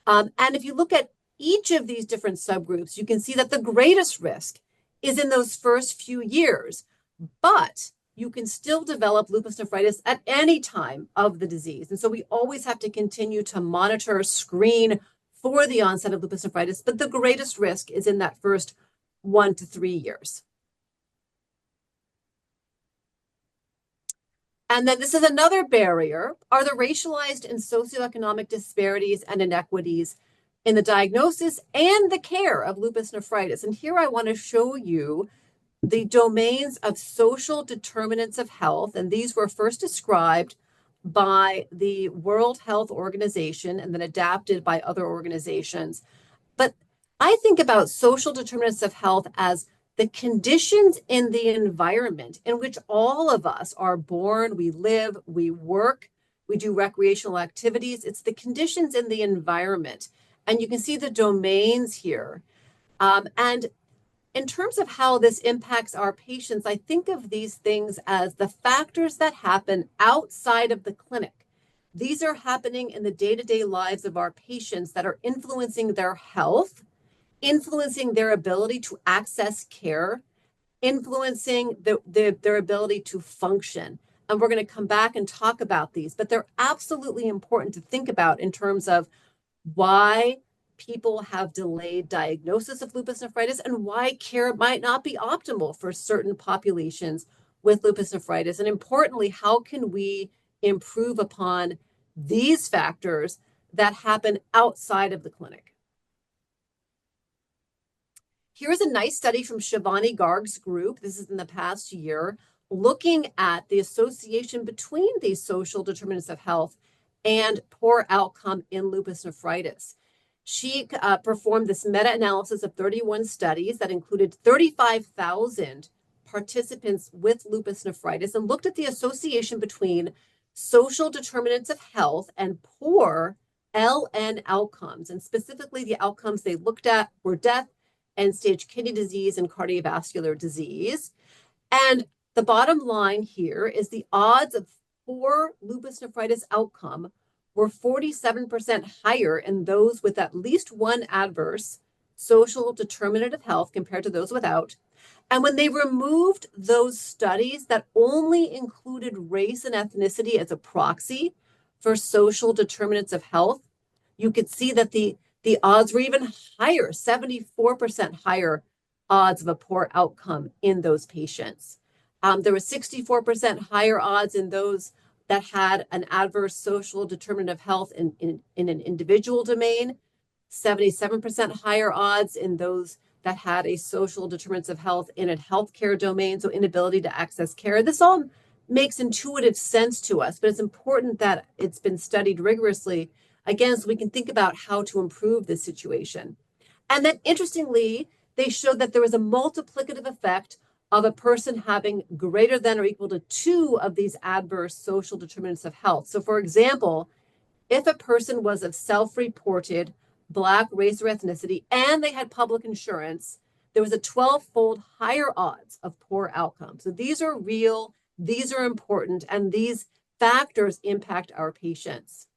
And if you look at each of these different subgroups, you can see that the greatest risk is in those first few years, but you can still develop lupus nephritis at any time of the disease. And so we always have to continue to monitor, screen for the onset of lupus nephritis, but the greatest risk is in that first 1 to 3 years. And then this is another barrier, are the racialized and socioeconomic disparities and inequities in the diagnosis and the care of lupus nephritis. And here I want to show you the domains of social determinants of health. And these were first described by the World Health Organization and then adapted by other organizations. But I think about social determinants of health as the conditions in the environment in which all of us are born, we live, we work, we do recreational activities. It's the conditions in the environment. And you can see the domains here. And in terms of how this impacts our patients, I think of these things as the factors that happen outside of the clinic. These are happening in the day-to-day lives of our patients that are influencing their health, influencing their ability to access care, influencing their ability to function. And we're going to come back and talk about these, but they're absolutely important to think about in terms of why people have delayed diagnosis of lupus nephritis and why care might not be optimal for certain populations with lupus nephritis. And importantly, how can we improve upon these factors that happen outside of the clinic? Here's a nice study from Shivani Garg's group. This is in the past year, looking at the association between these social determinants of health and poor outcome in lupus nephritis. She performed this meta-analysis of 31 studies that included 35,000 participants with lupus nephritis and looked at the association between social determinants of health and poor LN outcomes. And specifically, the outcomes they looked at were death, end-stage kidney disease, and cardiovascular disease. And the bottom line here is the odds of poor lupus nephritis outcome were 47% higher in those with at least one adverse social determinant of health compared to those without. And when they removed those studies that only included race and ethnicity as a proxy for social determinants of health, you could see that the odds were even higher, 74% higher odds of a poor outcome in those patients. There was 64% higher odds in those that had an adverse social determinant of health in an individual domain, 77% higher odds in those that had a social determinants of health in a healthcare domain, so inability to access care. This all makes intuitive sense to us, but it's important that it's been studied rigorously, again, so we can think about how to improve this situation. And then interestingly, they showed that there was a multiplicative effect of a person having greater than or equal to 2 of these adverse social determinants of health. So for example, if a person was of self-reported Black race or ethnicity and they had public insurance, there was a 12-fold higher odds of poor outcomes. So these are real, these are important, and these factors impact our patients.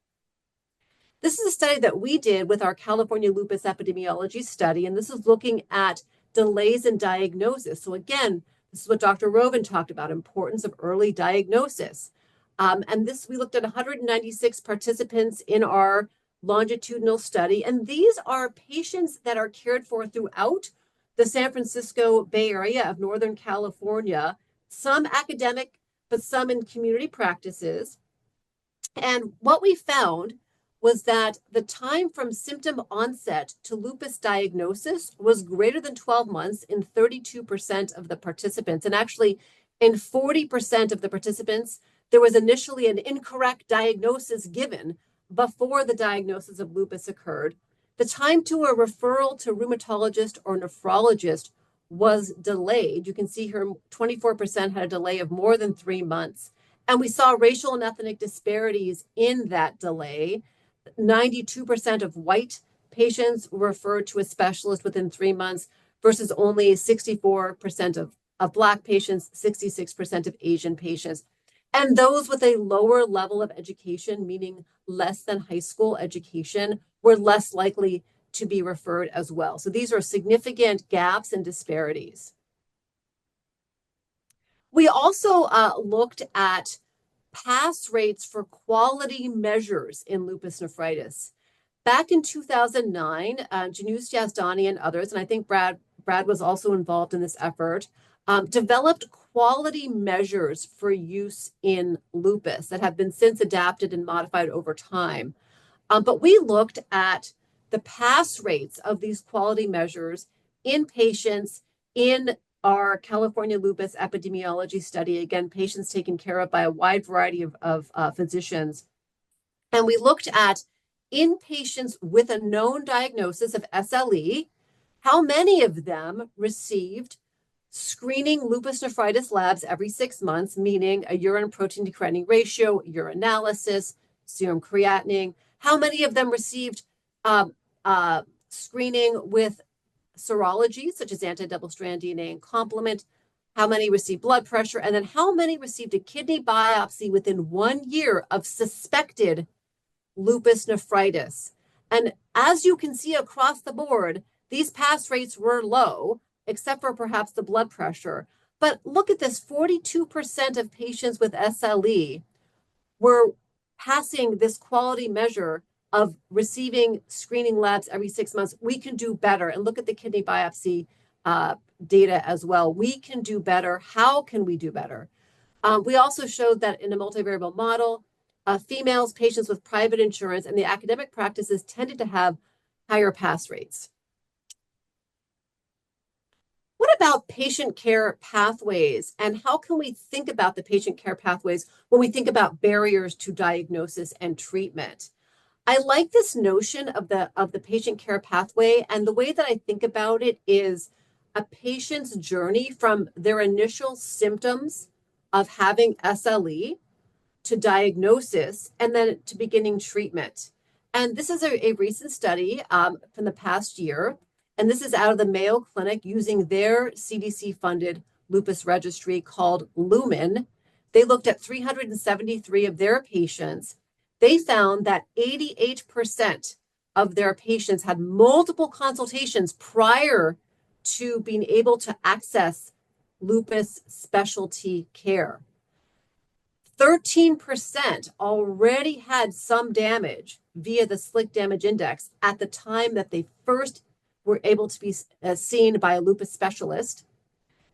This is a study that we did with our California Lupus Epidemiology study, and this is looking at delays in diagnosis. So again, this is what Dr. Rovin talked about, importance of early diagnosis. And this, we looked at 196 participants in our longitudinal study, and these are patients that are cared for throughout the San Francisco Bay Area of Northern California, some academic, but some in community practices. And what we found was that the time from symptom onset to lupus diagnosis was greater than 12 months in 32% of the participants. And actually, in 40% of the participants, there was initially an incorrect diagnosis given before the diagnosis of lupus occurred. The time to a referral to rheumatologist or nephrologist was delayed. You can see here 24% had a delay of more than 3 months. And we saw racial and ethnic disparities in that delay. 92% of white patients were referred to a specialist within 3 months versus only 64% of Black patients, 66% of Asian patients. And those with a lower level of education, meaning less than high school education, were less likely to be referred as well. So these are significant gaps and disparities. We also looked at pass rates for quality measures in lupus nephritis. Back in 2009, Janus Yazdani and others, and I think Brad was also involved in this effort, developed quality measures for use in lupus that have been since adapted and modified over time. But we looked at the pass rates of these quality measures in patients in our California Lupus Epidemiology study, again, patients taken care of by a wide variety of physicians. And we looked at, in patients with a known diagnosis of SLE, how many of them received screening lupus nephritis labs every 6 months, meaning a urine protein to creatinine ratio, urinalysis, serum creatinine. How many of them received screening with serology, such as anti-double-strand DNA and complement? How many received blood pressure? And then how many received a kidney biopsy within 1 year of suspected lupus nephritis? And as you can see across the board, these pass rates were low, except for perhaps the blood pressure. But look at this, 42% of patients with SLE were passing this quality measure of receiving screening labs every 6 months. We can do better. And look at the kidney biopsy data as well. We can do better. How can we do better? We also showed that in a multivariable model, females, patients with private insurance, and the academic practices tended to have higher pass rates. What about patient care pathways, and how can we think about the patient care pathways when we think about barriers to diagnosis and treatment? I like this notion of the patient care pathway, and the way that I think about it is a patient's journey from their initial symptoms of having SLE to diagnosis and then to beginning treatment. And this is a recent study from the past year, and this is out of the Mayo Clinic using their CDC-funded lupus registry called Lumen. They looked at 373 of their patients. They found that 88% of their patients had multiple consultations prior to being able to access lupus specialty care. 13% already had some damage via the SLIC damage index at the time that they first were able to be seen by a lupus specialist.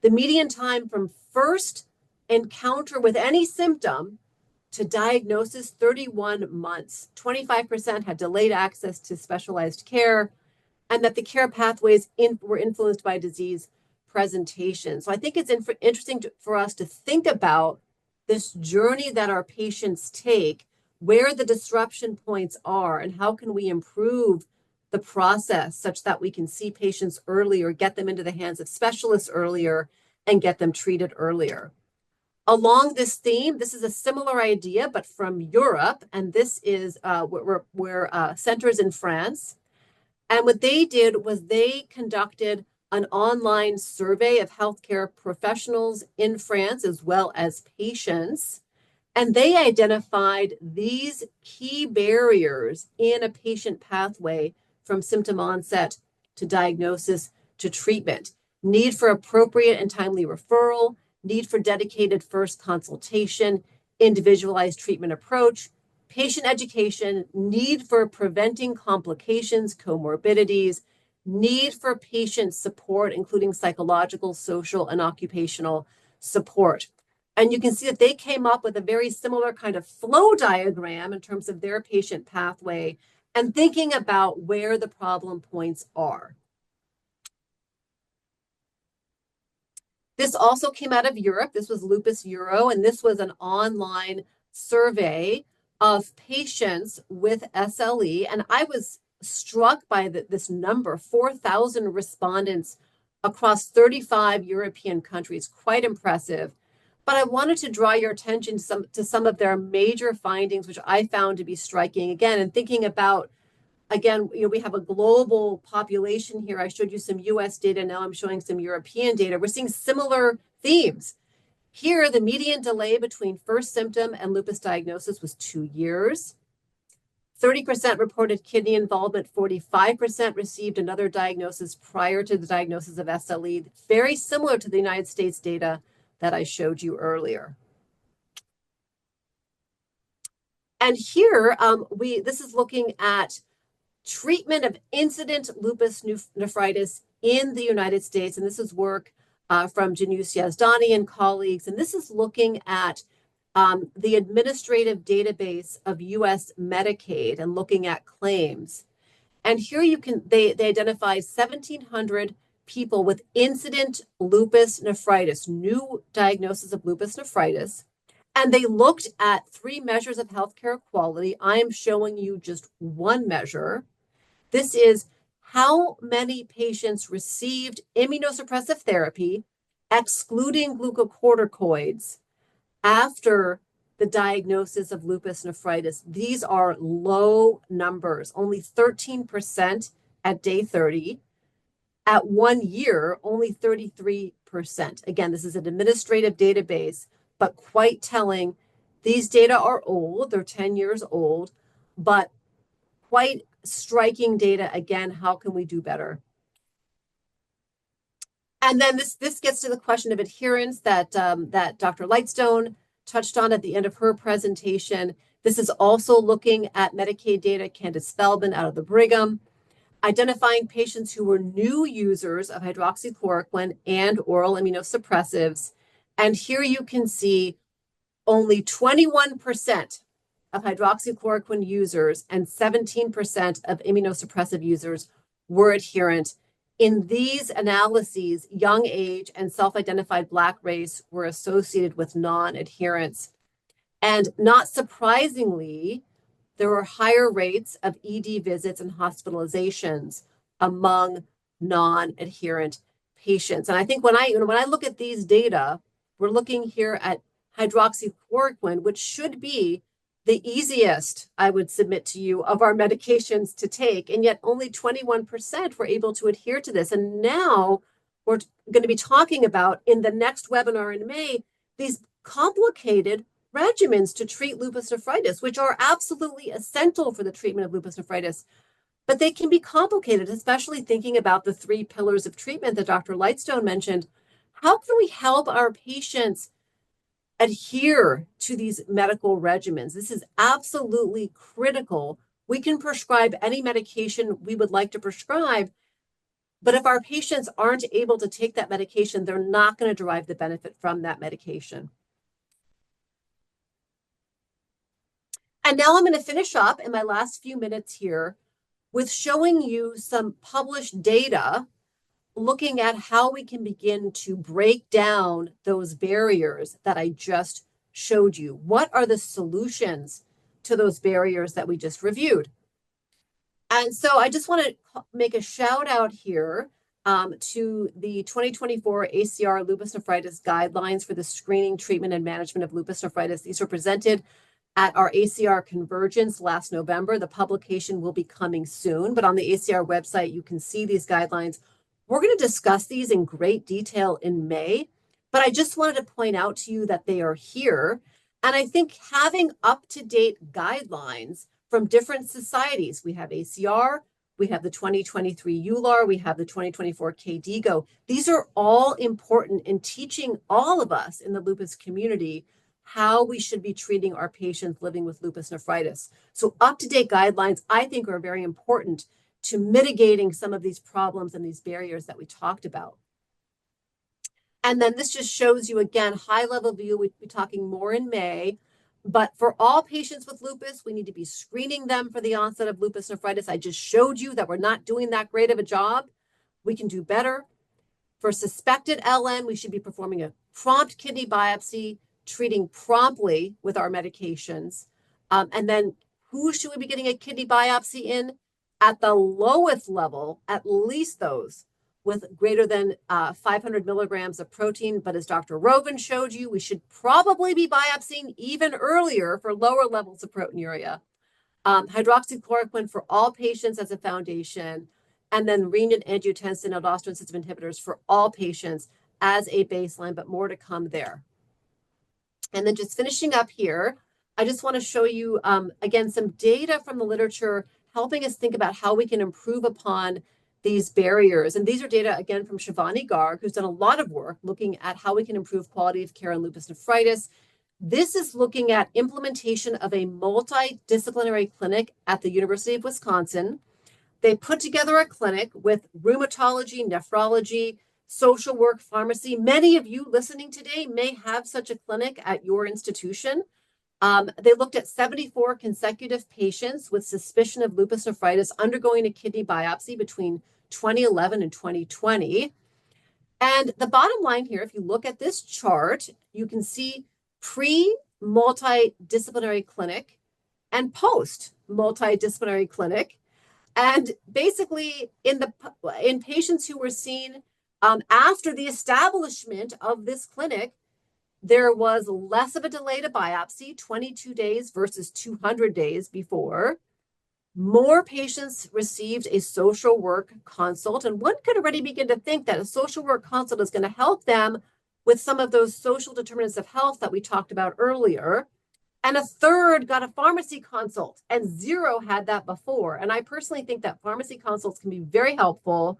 The median time from first encounter with any symptom to diagnosis, 31 months. 25% had delayed access to specialized care, and that the care pathways were influenced by disease presentation. So I think it's interesting for us to think about this journey that our patients take, where the disruption points are, and how can we improve the process such that we can see patients earlier, get them into the hands of specialists earlier, and get them treated earlier. Along this theme, this is a similar idea, but from Europe, and this is where centers in France. And what they did was they conducted an online survey of healthcare professionals in France as well as patients. And they identified these key barriers in a patient pathway from symptom onset to diagnosis to treatment. Need for appropriate and timely referral, need for dedicated first consultation, individualized treatment approach, patient education, need for preventing complications, comorbidities, need for patient support, including psychological, social, and occupational support. And you can see that they came up with a very similar kind of flow diagram in terms of their patient pathway and thinking about where the problem points are. This also came out of Europe. This was Lupus Euro, and this was an online survey of patients with SLE. And I was struck by this number, 4,000 respondents across 35 European countries, quite impressive. But I wanted to draw your attention to some of their major findings, which I found to be striking. Again, and thinking about, again, we have a global population here. I showed you some US data. Now I'm showing some European data. We're seeing similar themes. Here, the median delay between first symptom and lupus diagnosis was 2 years. 30% reported kidney involvement, 45% received another diagnosis prior to the diagnosis of SLE, very similar to the United States data that I showed you earlier. And here, this is looking at treatment of incident lupus nephritis in the United States. And this is work from Janus Yazdani and colleagues. And this is looking at the administrative database of US Medicaid and looking at claims. And here they identified 1,700 people with incident lupus nephritis, new diagnosis of lupus nephritis. And they looked at 3 measures of healthcare quality. I am showing you just one measure. This is how many patients received immunosuppressive therapy, excluding glucocorticoids, after the diagnosis of lupus nephritis. These are low numbers, only 13% at day 30. At 1 year, only 33%. Again, this is an administrative database, but quite telling. These data are old, they're 10 years old, but quite striking data. Again, how can we do better? And then this gets to the question of adherence that Dr. Lightstone touched on at the end of her presentation. This is also looking at Medicaid data, Candace Feldman out of the Brigham, identifying patients who were new users of hydroxychloroquine and oral immunosuppressives. And here you can see only 21% of hydroxychloroquine users and 17% of immunosuppressive users were adherent. In these analyses, young age and self-identified Black race were associated with non-adherence. And not surprisingly, there were higher rates of ED visits and hospitalizations among non-adherent patients. And I think when I look at these data, we're looking here at hydroxychloroquine, which should be the easiest, I would submit to you, of our medications to take. And yet only 21% were able to adhere to this. And now we're going to be talking about in the next webinar in May, these complicated regimens to treat lupus nephritis, which are absolutely essential for the treatment of lupus nephritis. But they can be complicated, especially thinking about the 3 pillars of treatment that Dr. Lightstone mentioned. How can we help our patients adhere to these medical regimens? This is absolutely critical. We can prescribe any medication we would like to prescribe, but if our patients aren't able to take that medication, they're not going to derive the benefit from that medication. And now I'm going to finish up in my last few minutes here with showing you some published data looking at how we can begin to break down those barriers that I just showed you. What are the solutions to those barriers that we just reviewed? And so I just want to make a shout out here to the 2024 ACR Lupus Nephritis Guidelines for the Screening, Treatment, and Management of Lupus Nephritis. These were presented at our ACR Convergence last November. The publication will be coming soon, but on the ACR website, you can see these guidelines. We're going to discuss these in great detail in May, but I just wanted to point out to you that they are here. And I think having up-to-date guidelines from different societies, we have ACR, we have the 2023 EULAR, we have the 2024 KDIGO. These are all important in teaching all of us in the lupus community how we should be treating our patients living with lupus nephritis. So up-to-date guidelines, I think, are very important to mitigating some of these problems and these barriers that we talked about. And then this just shows you, again, high-level view. We'll be talking more in May. But for all patients with lupus, we need to be screening them for the onset of lupus nephritis. I just showed you that we're not doing that great of a job. We can do better. For suspected LN, we should be performing a prompt kidney biopsy, treating promptly with our medications. And then who should we be getting a kidney biopsy in? At the lowest level, at least those with greater than 500 milligrams of protein. But as Dr. Rovin showed you, we should probably be biopsying even earlier for lower levels of proteinuria. Hydroxychloroquine for all patients as a foundation, and then renin, angiotensin, aldosterone system inhibitors for all patients as a baseline, but more to come there. And then just finishing up here, I just want to show you, again, some data from the literature helping us think about how we can improve upon these barriers. And these are data, again, from Shivani Garg, who's done a lot of work looking at how we can improve quality of care in lupus nephritis. This is looking at implementation of a multidisciplinary clinic at the University of Wisconsin. They put together a clinic with rheumatology, nephrology, social work, pharmacy. Many of you listening today may have such a clinic at your institution. They looked at 74 consecutive patients with suspicion of lupus nephritis undergoing a kidney biopsy between 2011 and 2020. And the bottom line here, if you look at this chart, you can see pre-multidisciplinary clinic and post-multidisciplinary clinic. And basically in patients who were seen after the establishment of this clinic, there was less of a delay to biopsy, 22 days versus 200 days before. More patients received a social work consult, and one could already begin to think that a social work consult is going to help them with some of those social determinants of health that we talked about earlier. And a third got a pharmacy consult, and 0 had that before. And I personally think that pharmacy consults can be very helpful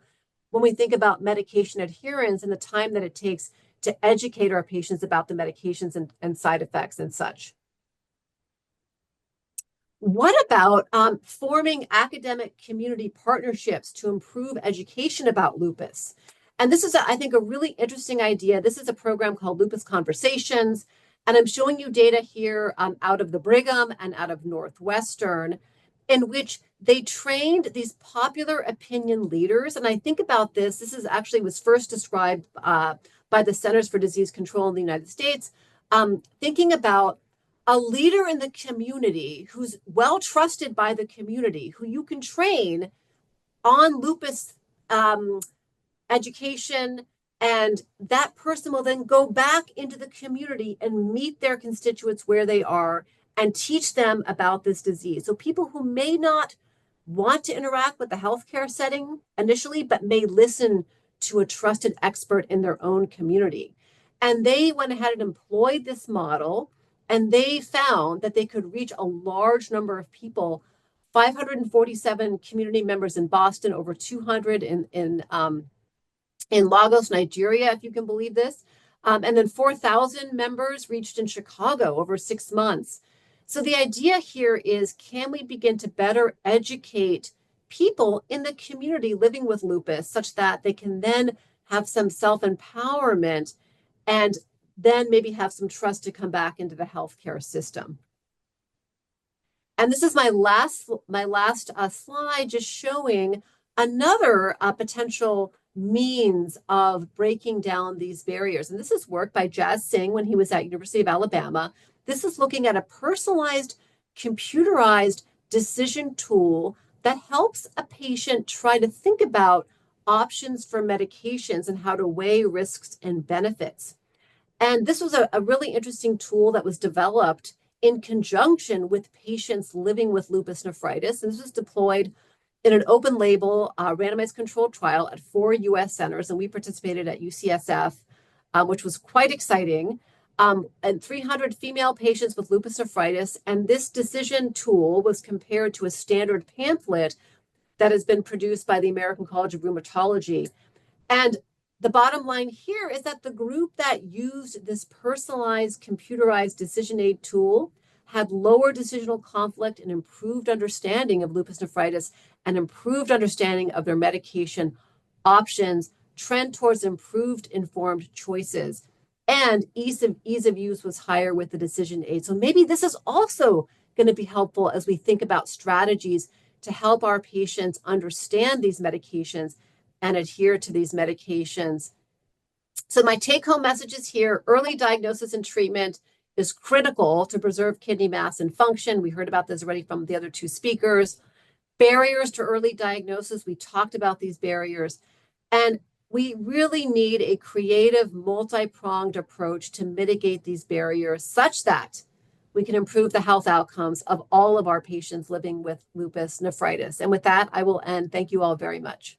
when we think about medication adherence and the time that it takes to educate our patients about the medications and side effects and such. What about forming academic community partnerships to improve education about lupus? And this is, I think, a really interesting idea. This is a program called Lupus Conversations, and I'm showing you data here out of the Brigham and out of Northwestern, in which they trained these popular opinion leaders. And I think about this is actually was first described by the Centers for Disease Control in the United States, thinking about a leader in the community who's well trusted by the community, who you can train on lupus education, and that person will then go back into the community and meet their constituents where they are and teach them about this disease. So people who may not want to interact with the healthcare setting initially, but may listen to a trusted expert in their own community. And they went ahead and employed this model, and they found that they could reach a large number of people, 547 community members in Boston, over 200 in Lagos, Nigeria, if you can believe this. And then 4,000 members reached in Chicago over 6 months. So the idea here is, can we begin to better educate people in the community living with lupus such that they can then have some self-empowerment and then maybe have some trust to come back into the healthcare system. And this is my last slide, just showing another potential means of breaking down these barriers. And this is work by Jazz Singh when he was at University of Alabama. This is looking at a personalized, computerized decision tool that helps a patient try to think about options for medications and how to weigh risks and benefits. And this was a really interesting tool that was developed in conjunction with patients living with lupus nephritis. And this was deployed in an open label randomized controlled trial at 4 US centers, and we participated at UCSF, which was quite exciting, and 300 female patients with lupus nephritis. And this decision tool was compared to a standard pamphlet that has been produced by the American College of Rheumatology. And the bottom line here is that the group that used this personalized, computerized decision aid tool had lower decisional conflict and improved understanding of lupus nephritis and improved understanding of their medication options, trend towards improved informed choices, and ease of use was higher with the decision aid. So maybe this is also going to be helpful as we think about strategies to help our patients understand these medications and adhere to these medications. So my take-home message is here: early diagnosis and treatment is critical to preserve kidney mass and function. We heard about this already from the other two speakers. Barriers to early diagnosis, we talked about these barriers. And we really need a creative, multi-pronged approach to mitigate these barriers such that we can improve the health outcomes of all of our patients living with lupus nephritis. And with that, I will end. Thank you all very much.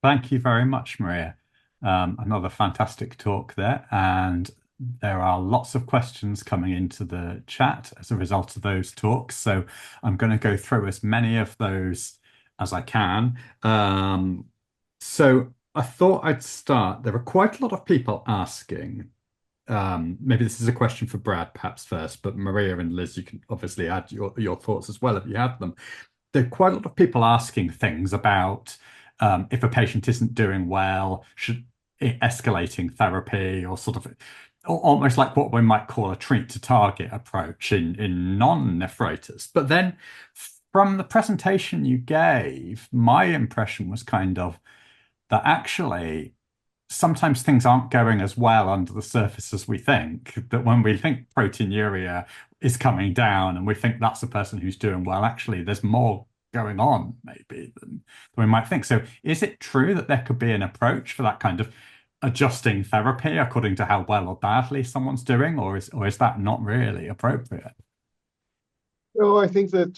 Thank you very much, Maria. Another fantastic talk there, and there are lots of questions coming into the chat as a result of those talks. So I'm going to go through as many of those as I can. So I thought I'd start. There are quite a lot of people asking. Maybe this is a question for Brad perhaps first, but Maria and Liz, you can obviously add your thoughts as well if you have them. There are quite a lot of people asking things about if a patient isn't doing well, should escalating therapy, or sort of almost like what we might call a treat to target approach in non-nephritis. But then from the presentation you gave, my impression was kind of that actually sometimes things aren't going as well under the surface as we think, that when we think proteinuria is coming down and we think that's a person who's doing well, actually there's more going on maybe than we might think. So is it true that there could be an approach for that kind of adjusting therapy according to how well or badly someone's doing, or is that not really appropriate? No, I think that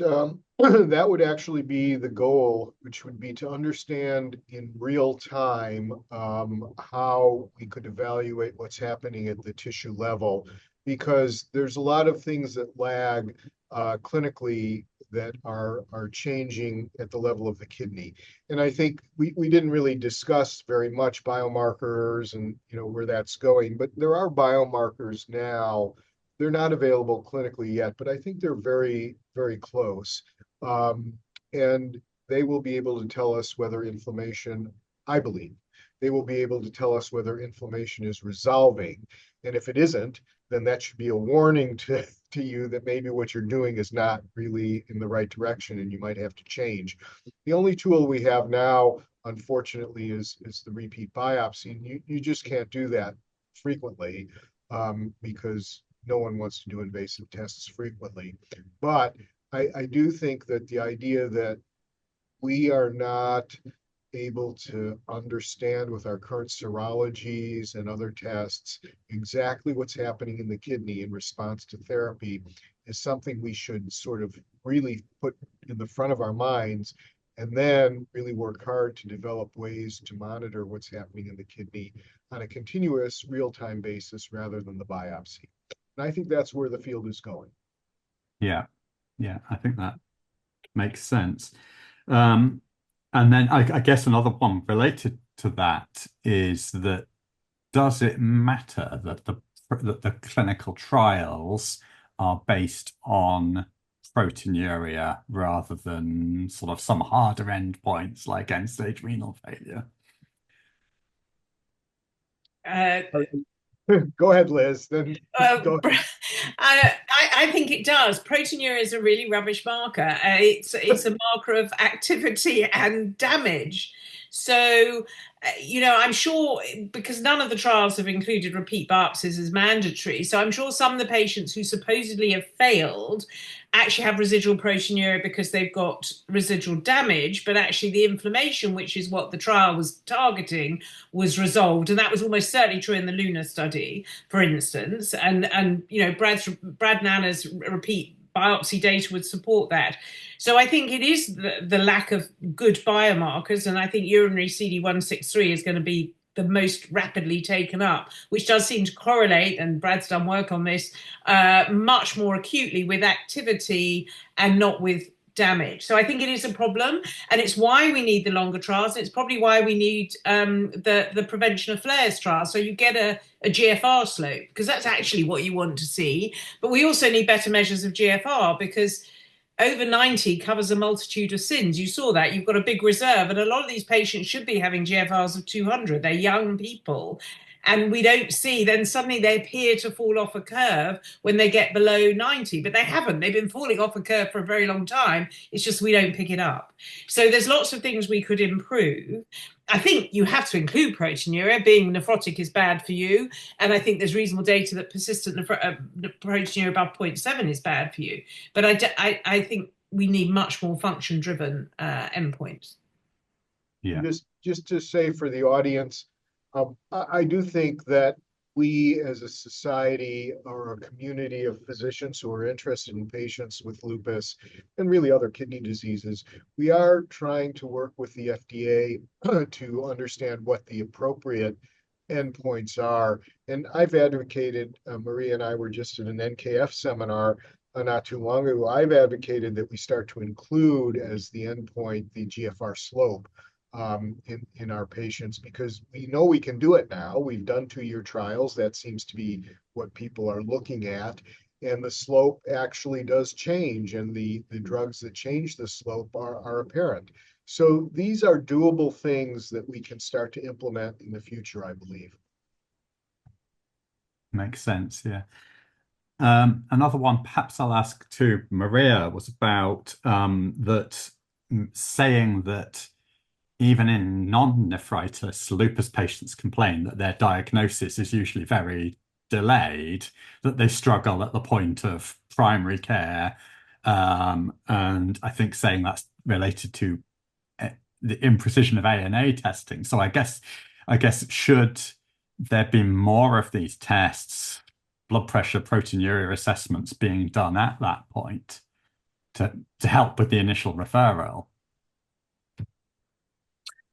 that would actually be the goal, which would be to understand in real time how we could evaluate what's happening at the tissue level, because there's a lot of things that lag clinically that are changing at the level of the kidney. And I think we didn't really discuss very much biomarkers and where that's going, but there are biomarkers now. They're not available clinically yet, but I think they're very, very close. And they will be able to tell us whether inflammation, I believe, they will be able to tell us whether inflammation is resolving. And if it isn't, then that should be a warning to you that maybe what you're doing is not really in the right direction and you might have to change. The only tool we have now, unfortunately, is the repeat biopsy. You just can't do that frequently. because no one wants to do invasive tests frequently. But I do think that the idea that we are not able to understand with our current serologies and other tests exactly what's happening in the kidney in response to therapy is something we should sort of really put in the front of our minds, and then really work hard to develop ways to monitor what's happening in the kidney on a continuous real-time basis rather than the biopsy. And I think that's where the field is going. Yeah, I think that makes sense. And then I guess another one related to that is that does it matter that the clinical trials are based on proteinuria rather than sort of some harder endpoints like end-stage renal failure? Go ahead, Liz. Then go ahead. I think it does. Proteinuria is a really rubbish marker. It's a marker of activity and damage. So, I'm sure, because none of the trials have included repeat biopsies as mandatory, so I'm sure some of the patients who supposedly have failed actually have residual proteinuria because they've got residual damage, but actually the inflammation, which is what the trial was targeting, was resolved. And that was almost certainly true in the LUNA study, for instance. And Brad Nana's repeat biopsy data would support that. So I think it is the lack of good biomarkers, and I think urinary CD163 is going to be the most rapidly taken up, which does seem to correlate, and Brad's done work on this, much more acutely with activity and not with damage. So I think it is a problem, and it's why we need the longer trials. It's probably why we need the prevention of flares trial. So you get a GFR slope, because that's actually what you want to see. But we also need better measures of GFR, because over 90 covers a multitude of sins. You saw that. You've got a big reserve, and a lot of these patients should be having GFRs of 200. They're young people. And we don't see, then suddenly they appear to fall off a curve when they get below 90, but they haven't. They've been falling off a curve for a very long time. It's just we don't pick it up. So there's lots of things we could improve. I think you have to include proteinuria. Being nephrotic is bad for you. And I think there's reasonable data that persistent proteinuria above 0.7 is bad for you. But I think we need much more function-driven endpoints. Yeah. Just to say for the audience, I do think that we as a society or a community of physicians who are interested in patients with lupus and really other kidney diseases, we are trying to work with the FDA to understand what the appropriate endpoints are. And I've advocated, Maria and I were just at an NKF seminar not too long ago. I've advocated that we start to include as the endpoint the GFR slope in our patients, because we know we can do it now. We've done 2-year trials. That seems to be what people are looking at. And the slope actually does change, and the drugs that change the slope are apparent. So these are doable things that we can start to implement in the future, I believe. Makes sense, yeah. Another one, perhaps I'll ask to Maria, was about saying that even in non-nephritis, lupus patients complain that their diagnosis is usually very delayed, that they struggle at the point of primary care. And I think saying that's related to the imprecision of ANA testing. So I guess should there be more of these tests, blood pressure, proteinuria assessments being done at that point to help with the initial referral?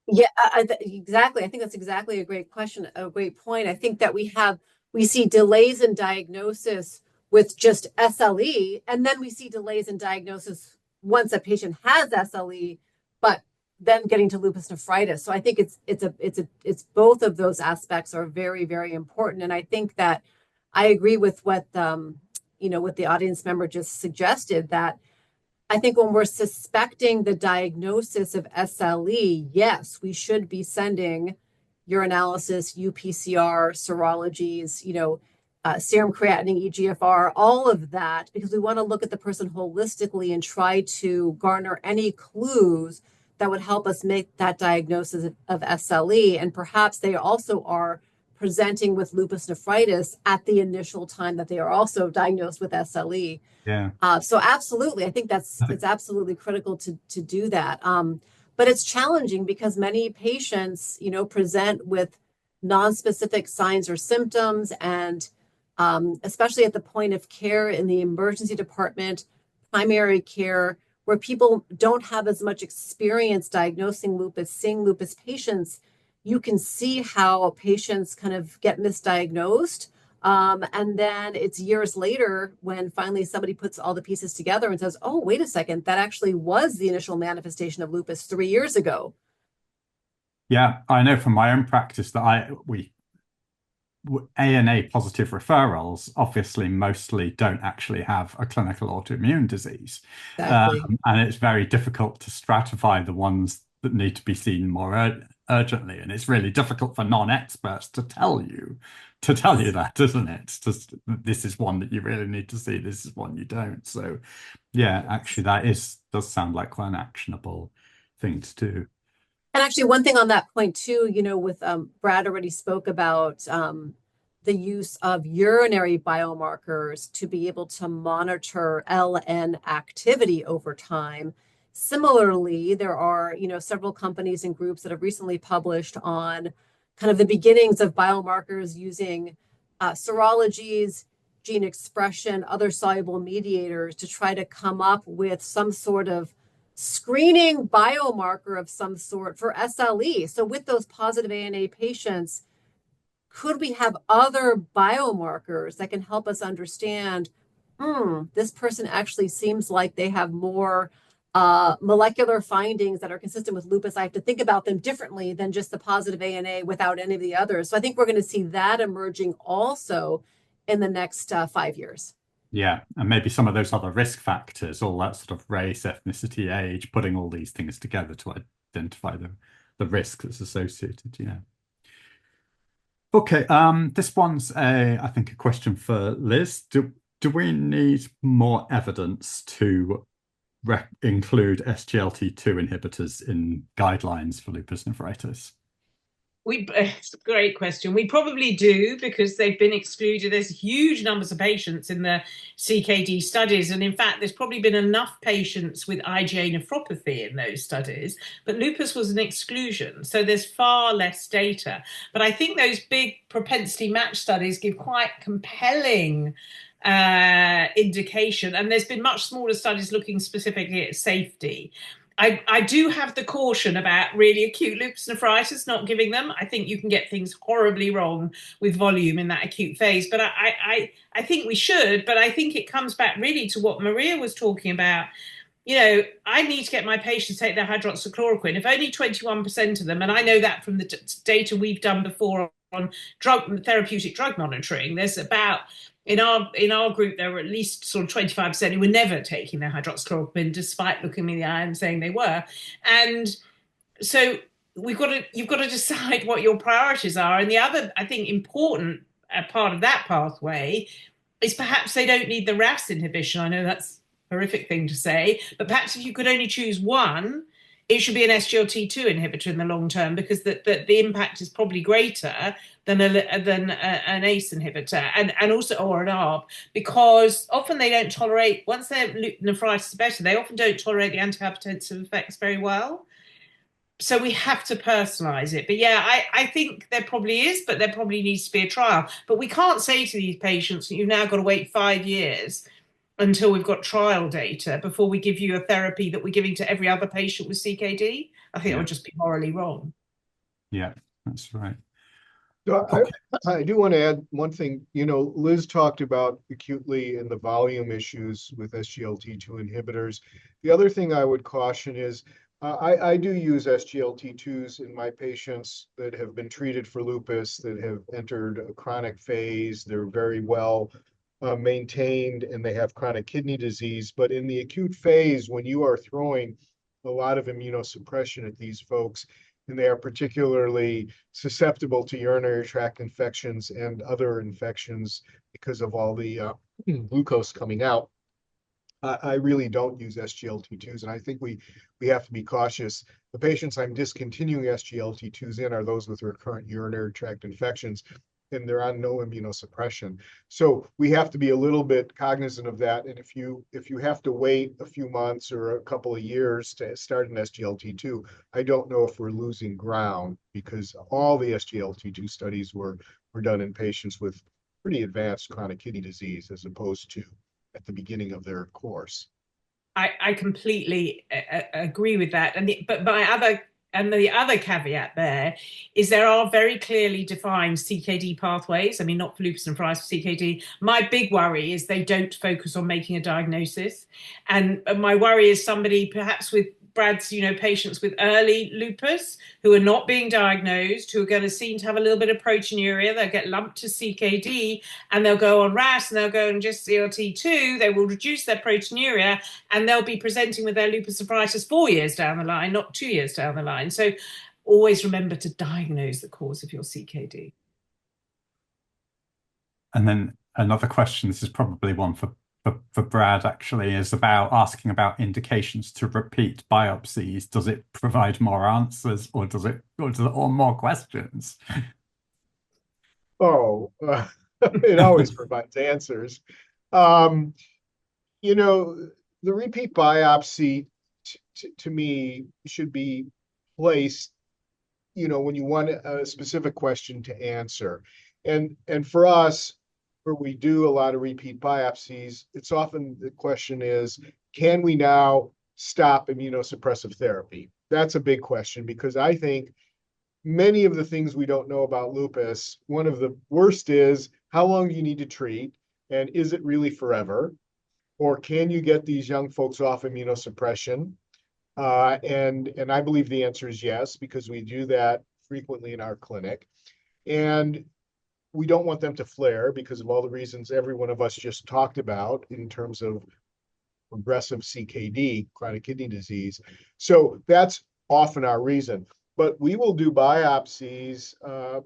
Yeah, exactly. I think that's exactly a great question, a great point. I think that we see delays in diagnosis with just SLE, and then we see delays in diagnosis once a patient has SLE, but then getting to lupus nephritis. So I think it's both of those aspects are very, very important. And I think that I agree with what what the audience member just suggested, that I think when we're suspecting the diagnosis of SLE, yes, we should be sending urinalysis, UPCR, serologies, serum creatinine, EGFR, all of that, because we want to look at the person holistically and try to garner any clues that would help us make that diagnosis of SLE. And perhaps they also are presenting with lupus nephritis at the initial time that they are also diagnosed with SLE. Yeah. So absolutely, I think it's absolutely critical to do that. But it's challenging because many patients, present with non-specific signs or symptoms, and especially at the point of care in the emergency department, primary care, where people don't have as much experience diagnosing lupus, seeing lupus patients, you can see how patients kind of get misdiagnosed. And then it's years later when finally somebody puts all the pieces together and says, oh, wait a second, that actually was the initial manifestation of lupus 3 years ago. Yeah, I know from my own practice that ANA positive referrals obviously mostly don't actually have a clinical autoimmune disease. Exactly. And it's very difficult to stratify the ones that need to be seen more urgently. And it's really difficult for non-experts to tell you that, isn't it? It's just, this is one that you really need to see, this is one you don't. So yeah, actually does sound like quite an actionable thing to do. And actually, one thing on that point too, with Brad already spoke about the use of urinary biomarkers to be able to monitor LN activity over time. Similarly, there are, several companies and groups that have recently published on kind of the beginnings of biomarkers using serologies, gene expression, other soluble mediators to try to come up with some sort of screening biomarker of some sort for SLE. So with those positive ANA patients, could we have other biomarkers that can help us understand, this person actually seems like they have more molecular findings that are consistent with lupus. I have to think about them differently than just the positive ANA without any of the others. So I think we're going to see that emerging also in the next 5 years. Yeah, and maybe some of those other risk factors, all that sort of race, ethnicity, age, putting all these things together to identify the risk that's associated. Yeah. Okay, this one's I think a question for Liz. Do we need more evidence to include SGLT2 inhibitors in guidelines for lupus nephritis? It's a great question. We probably do, because they've been excluded. There's huge numbers of patients in the CKD studies. And in fact, there's probably been enough patients with IgA nephropathy in those studies, but lupus was an exclusion. So there's far less data. But I think those big propensity match studies give quite compelling indication. And there's been much smaller studies looking specifically at safety. I do have the caution about really acute lupus nephritis, not giving them. I think you can get things horribly wrong with volume in that acute phase. But I think we should. But I think it comes back really to what Maria was talking about. I need to get my patients to take their hydroxychloroquine. If only 21% of them, and I know that from the data we've done before on therapeutic drug monitoring, there's about, in our group, there were at least sort of 25% who were never taking their hydroxychloroquine, despite looking me in the eye and saying they were. And so you've got to decide what your priorities are. And the other, I think, important part of that pathway is perhaps they don't need the RAS inhibition. I know that's a horrific thing to say, but perhaps if you could only choose one, it should be an SGLT2 inhibitor in the long term, because the impact is probably greater than an ACE inhibitor, and also, or an ARB, because often they don't tolerate, once their nephritis is better, they often don't tolerate the antihypertensive effects very well. So we have to personalize it. But yeah, I think there probably is, but there probably needs to be a trial. But we can't say to these patients, you've now got to wait 5 years until we've got trial data before we give you a therapy that we're giving to every other patient with CKD. I think that would just be morally wrong. Yeah, that's right. So I do want to add one thing. Liz talked about acutely and the volume issues with SGLT2 inhibitors. The other thing I would caution is I do use SGLT2s in my patients that have been treated for lupus, that have entered a chronic phase. They're very well maintained, and they have chronic kidney disease. But in the acute phase, when you are throwing a lot of immunosuppression at these folks, and they are particularly susceptible to urinary tract infections and other infections because of all the glucose coming out, I really don't use SGLT2s, and I think we have to be cautious. The patients I'm discontinuing SGLT2s in are those with recurrent urinary tract infections, and they're on no immunosuppression. So we have to be a little bit cognizant of that. And if you have to wait a few months or a couple of years to start an SGLT2, I don't know if we're losing ground, because all the SGLT2 studies were done in patients with pretty advanced chronic kidney disease, as opposed to at the beginning of their course. I completely agree with that. But the other caveat there is there are very clearly defined CKD pathways. I mean, not for lupus nephritis, for CKD. My big worry is they don't focus on making a diagnosis. And my worry is somebody perhaps with Brad's, patients with early lupus who are not being diagnosed, who are going to seem to have a little bit of proteinuria. They'll get lumped to CKD and they'll go on RAS and they'll go on just CRT2. They will reduce their proteinuria and they'll be presenting with their lupus nephritis 4 years down the line, not 2 years down the line. So always remember to diagnose the cause of your CKD. And then another question, this is probably one for Brad, actually, is asking about indications to repeat biopsies. Does it provide more answers, or or more questions? It always provides answers. The repeat biopsy to me should be placed, when you want a specific question to answer. And for us, where we do a lot of repeat biopsies, it's often the question is, can we now stop immunosuppressive therapy? That's a big question, because I think many of the things we don't know about lupus, one of the worst is, how long do you need to treat? And is it really forever? Or can you get these young folks off immunosuppression? And I believe the answer is yes, because we do that frequently in our clinic. And we don't want them to flare because of all the reasons every one of us just talked about in terms of progressive CKD, chronic kidney disease. So that's often our reason. But we will do biopsies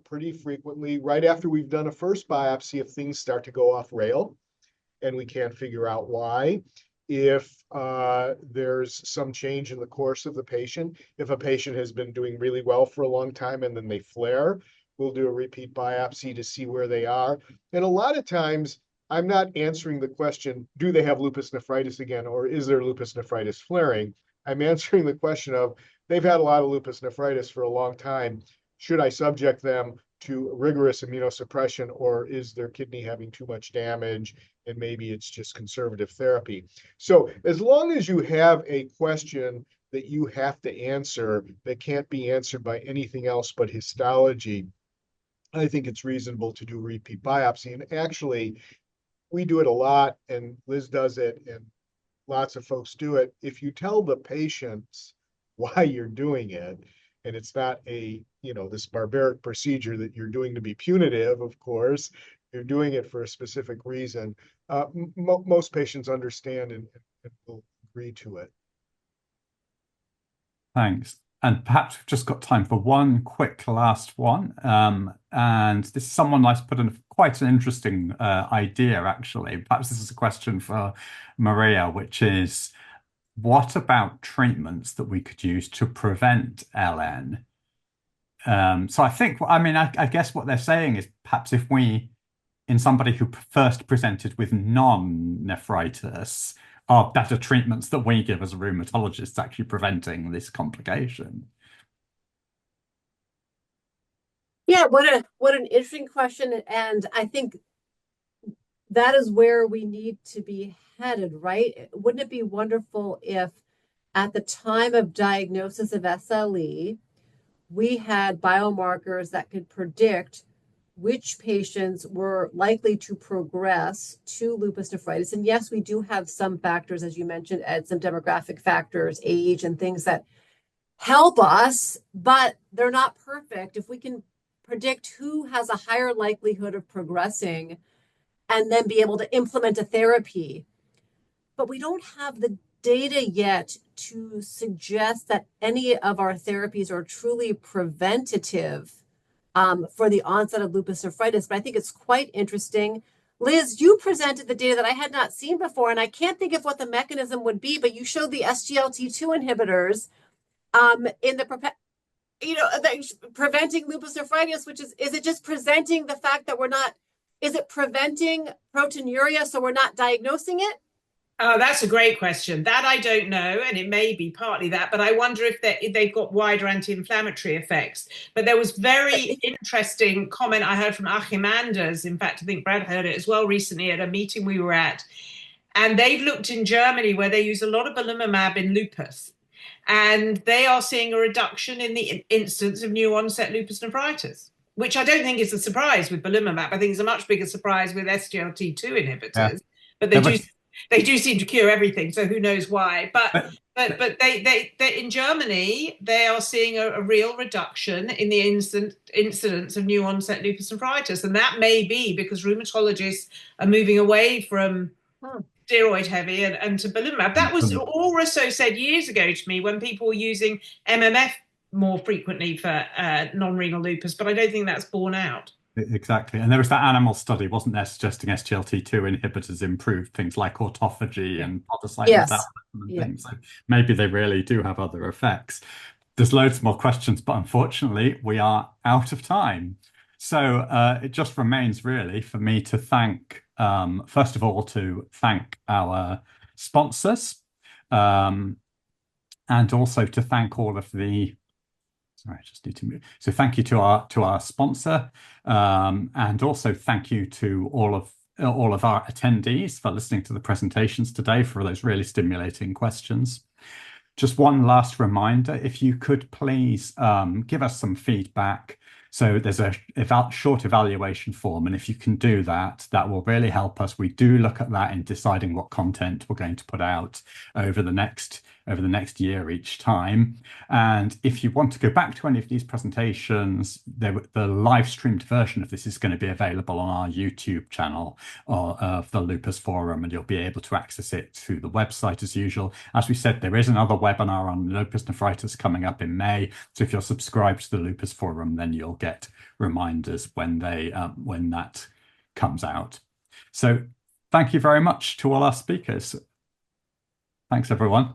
pretty frequently right after we've done a first biopsy if things start to go off rail and we can't figure out why. If there's some change in the course of the patient, if a patient has been doing really well for a long time and then they flare, we'll do a repeat biopsy to see where they are. And a lot of times, I'm not answering the question, do they have lupus nephritis again, or is there lupus nephritis flaring? I'm answering the question of, they've had a lot of lupus nephritis for a long time. Should I subject them to rigorous immunosuppression, or is their kidney having too much damage and maybe it's just conservative therapy? So as long as you have a question that you have to answer that can't be answered by anything else but histology, I think it's reasonable to do repeat biopsy. And actually, we do it a lot, and Liz does it, and lots of folks do it. If you tell the patients why you're doing it, and it's not this barbaric procedure that you're doing to be punitive, of course, you're doing it for a specific reason, most patients understand and will agree to it. Thanks. And perhaps we've just got time for one quick last one. And this is someone I've put in quite an interesting idea, actually. Perhaps this is a question for Maria, which is, what about treatments that we could use to prevent LN? So I guess what they're saying is perhaps if in somebody who first presented with non-nephritis, are better treatments that we give as a rheumatologist actually preventing this complication? Yeah, what an interesting question. And I think that is where we need to be headed, right? Wouldn't it be wonderful if at the time of diagnosis of SLE, we had biomarkers that could predict which patients were likely to progress to lupus nephritis? And yes, we do have some factors, as you mentioned, Ed, some demographic factors, age, and things that help us, but they're not perfect. If we can predict who has a higher likelihood of progressing and then be able to implement a therapy, but we don't have the data yet to suggest that any of our therapies are truly preventative for the onset of lupus nephritis. But I think it's quite interesting. Liz, you presented the data that I had not seen before, and I can't think of what the mechanism would be, but you showed the SGLT2 inhibitors in the preventing lupus nephritis, which is it just presenting the fact that is it preventing proteinuria so we're not diagnosing it? Oh, that's a great question. That I don't know, and it may be partly that, but I wonder if they've got wider anti-inflammatory effects. But there was very interesting comment I heard from Achim Anders. In fact, I think Brad heard it as well recently at a meeting we were at. And they've looked in Germany where they use a lot of belimumab in lupus. And they are seeing a reduction in the incidence of new onset lupus nephritis, which I don't think is a surprise with belimumab. I think it's a much bigger surprise with SGLT2 inhibitors. Yeah. But they do seem to cure everything, so who knows why? But they in Germany they are seeing a real reduction in the incidence of new onset lupus nephritis, and that may be because rheumatologists are moving away from steroid heavy and to belimumab. That was also said years ago to me when people were using MMF more frequently for non-renal lupus, but I don't think that's borne out. Exactly. And there was that animal study, wasn't there, suggesting SGLT2 inhibitors improve things like autophagy and podocyte development and things. So maybe they really do have other effects. There's loads more questions, but unfortunately we are out of time. So it just remains really for me to thank, first of all, to thank our sponsors, and also to thank all of the sorry, I just need to move. So thank you to our sponsor, and also thank you to all of our attendees for listening to the presentations today, for those really stimulating questions. Just one last reminder, if you could please give us some feedback. So there's a short evaluation form, and if you can do that, that will really help us. We do look at that in deciding what content we're going to put out over the next year each time. And if you want to go back to any of these presentations, the live streamed version of this is going to be available on our YouTube channel of the Lupus Forum, and you'll be able to access it through the website as usual. As we said, there is another webinar on lupus nephritis coming up in May. So if you're subscribed to the Lupus Forum, then you'll get reminders when that comes out. So thank you very much to all our speakers. Thanks, everyone.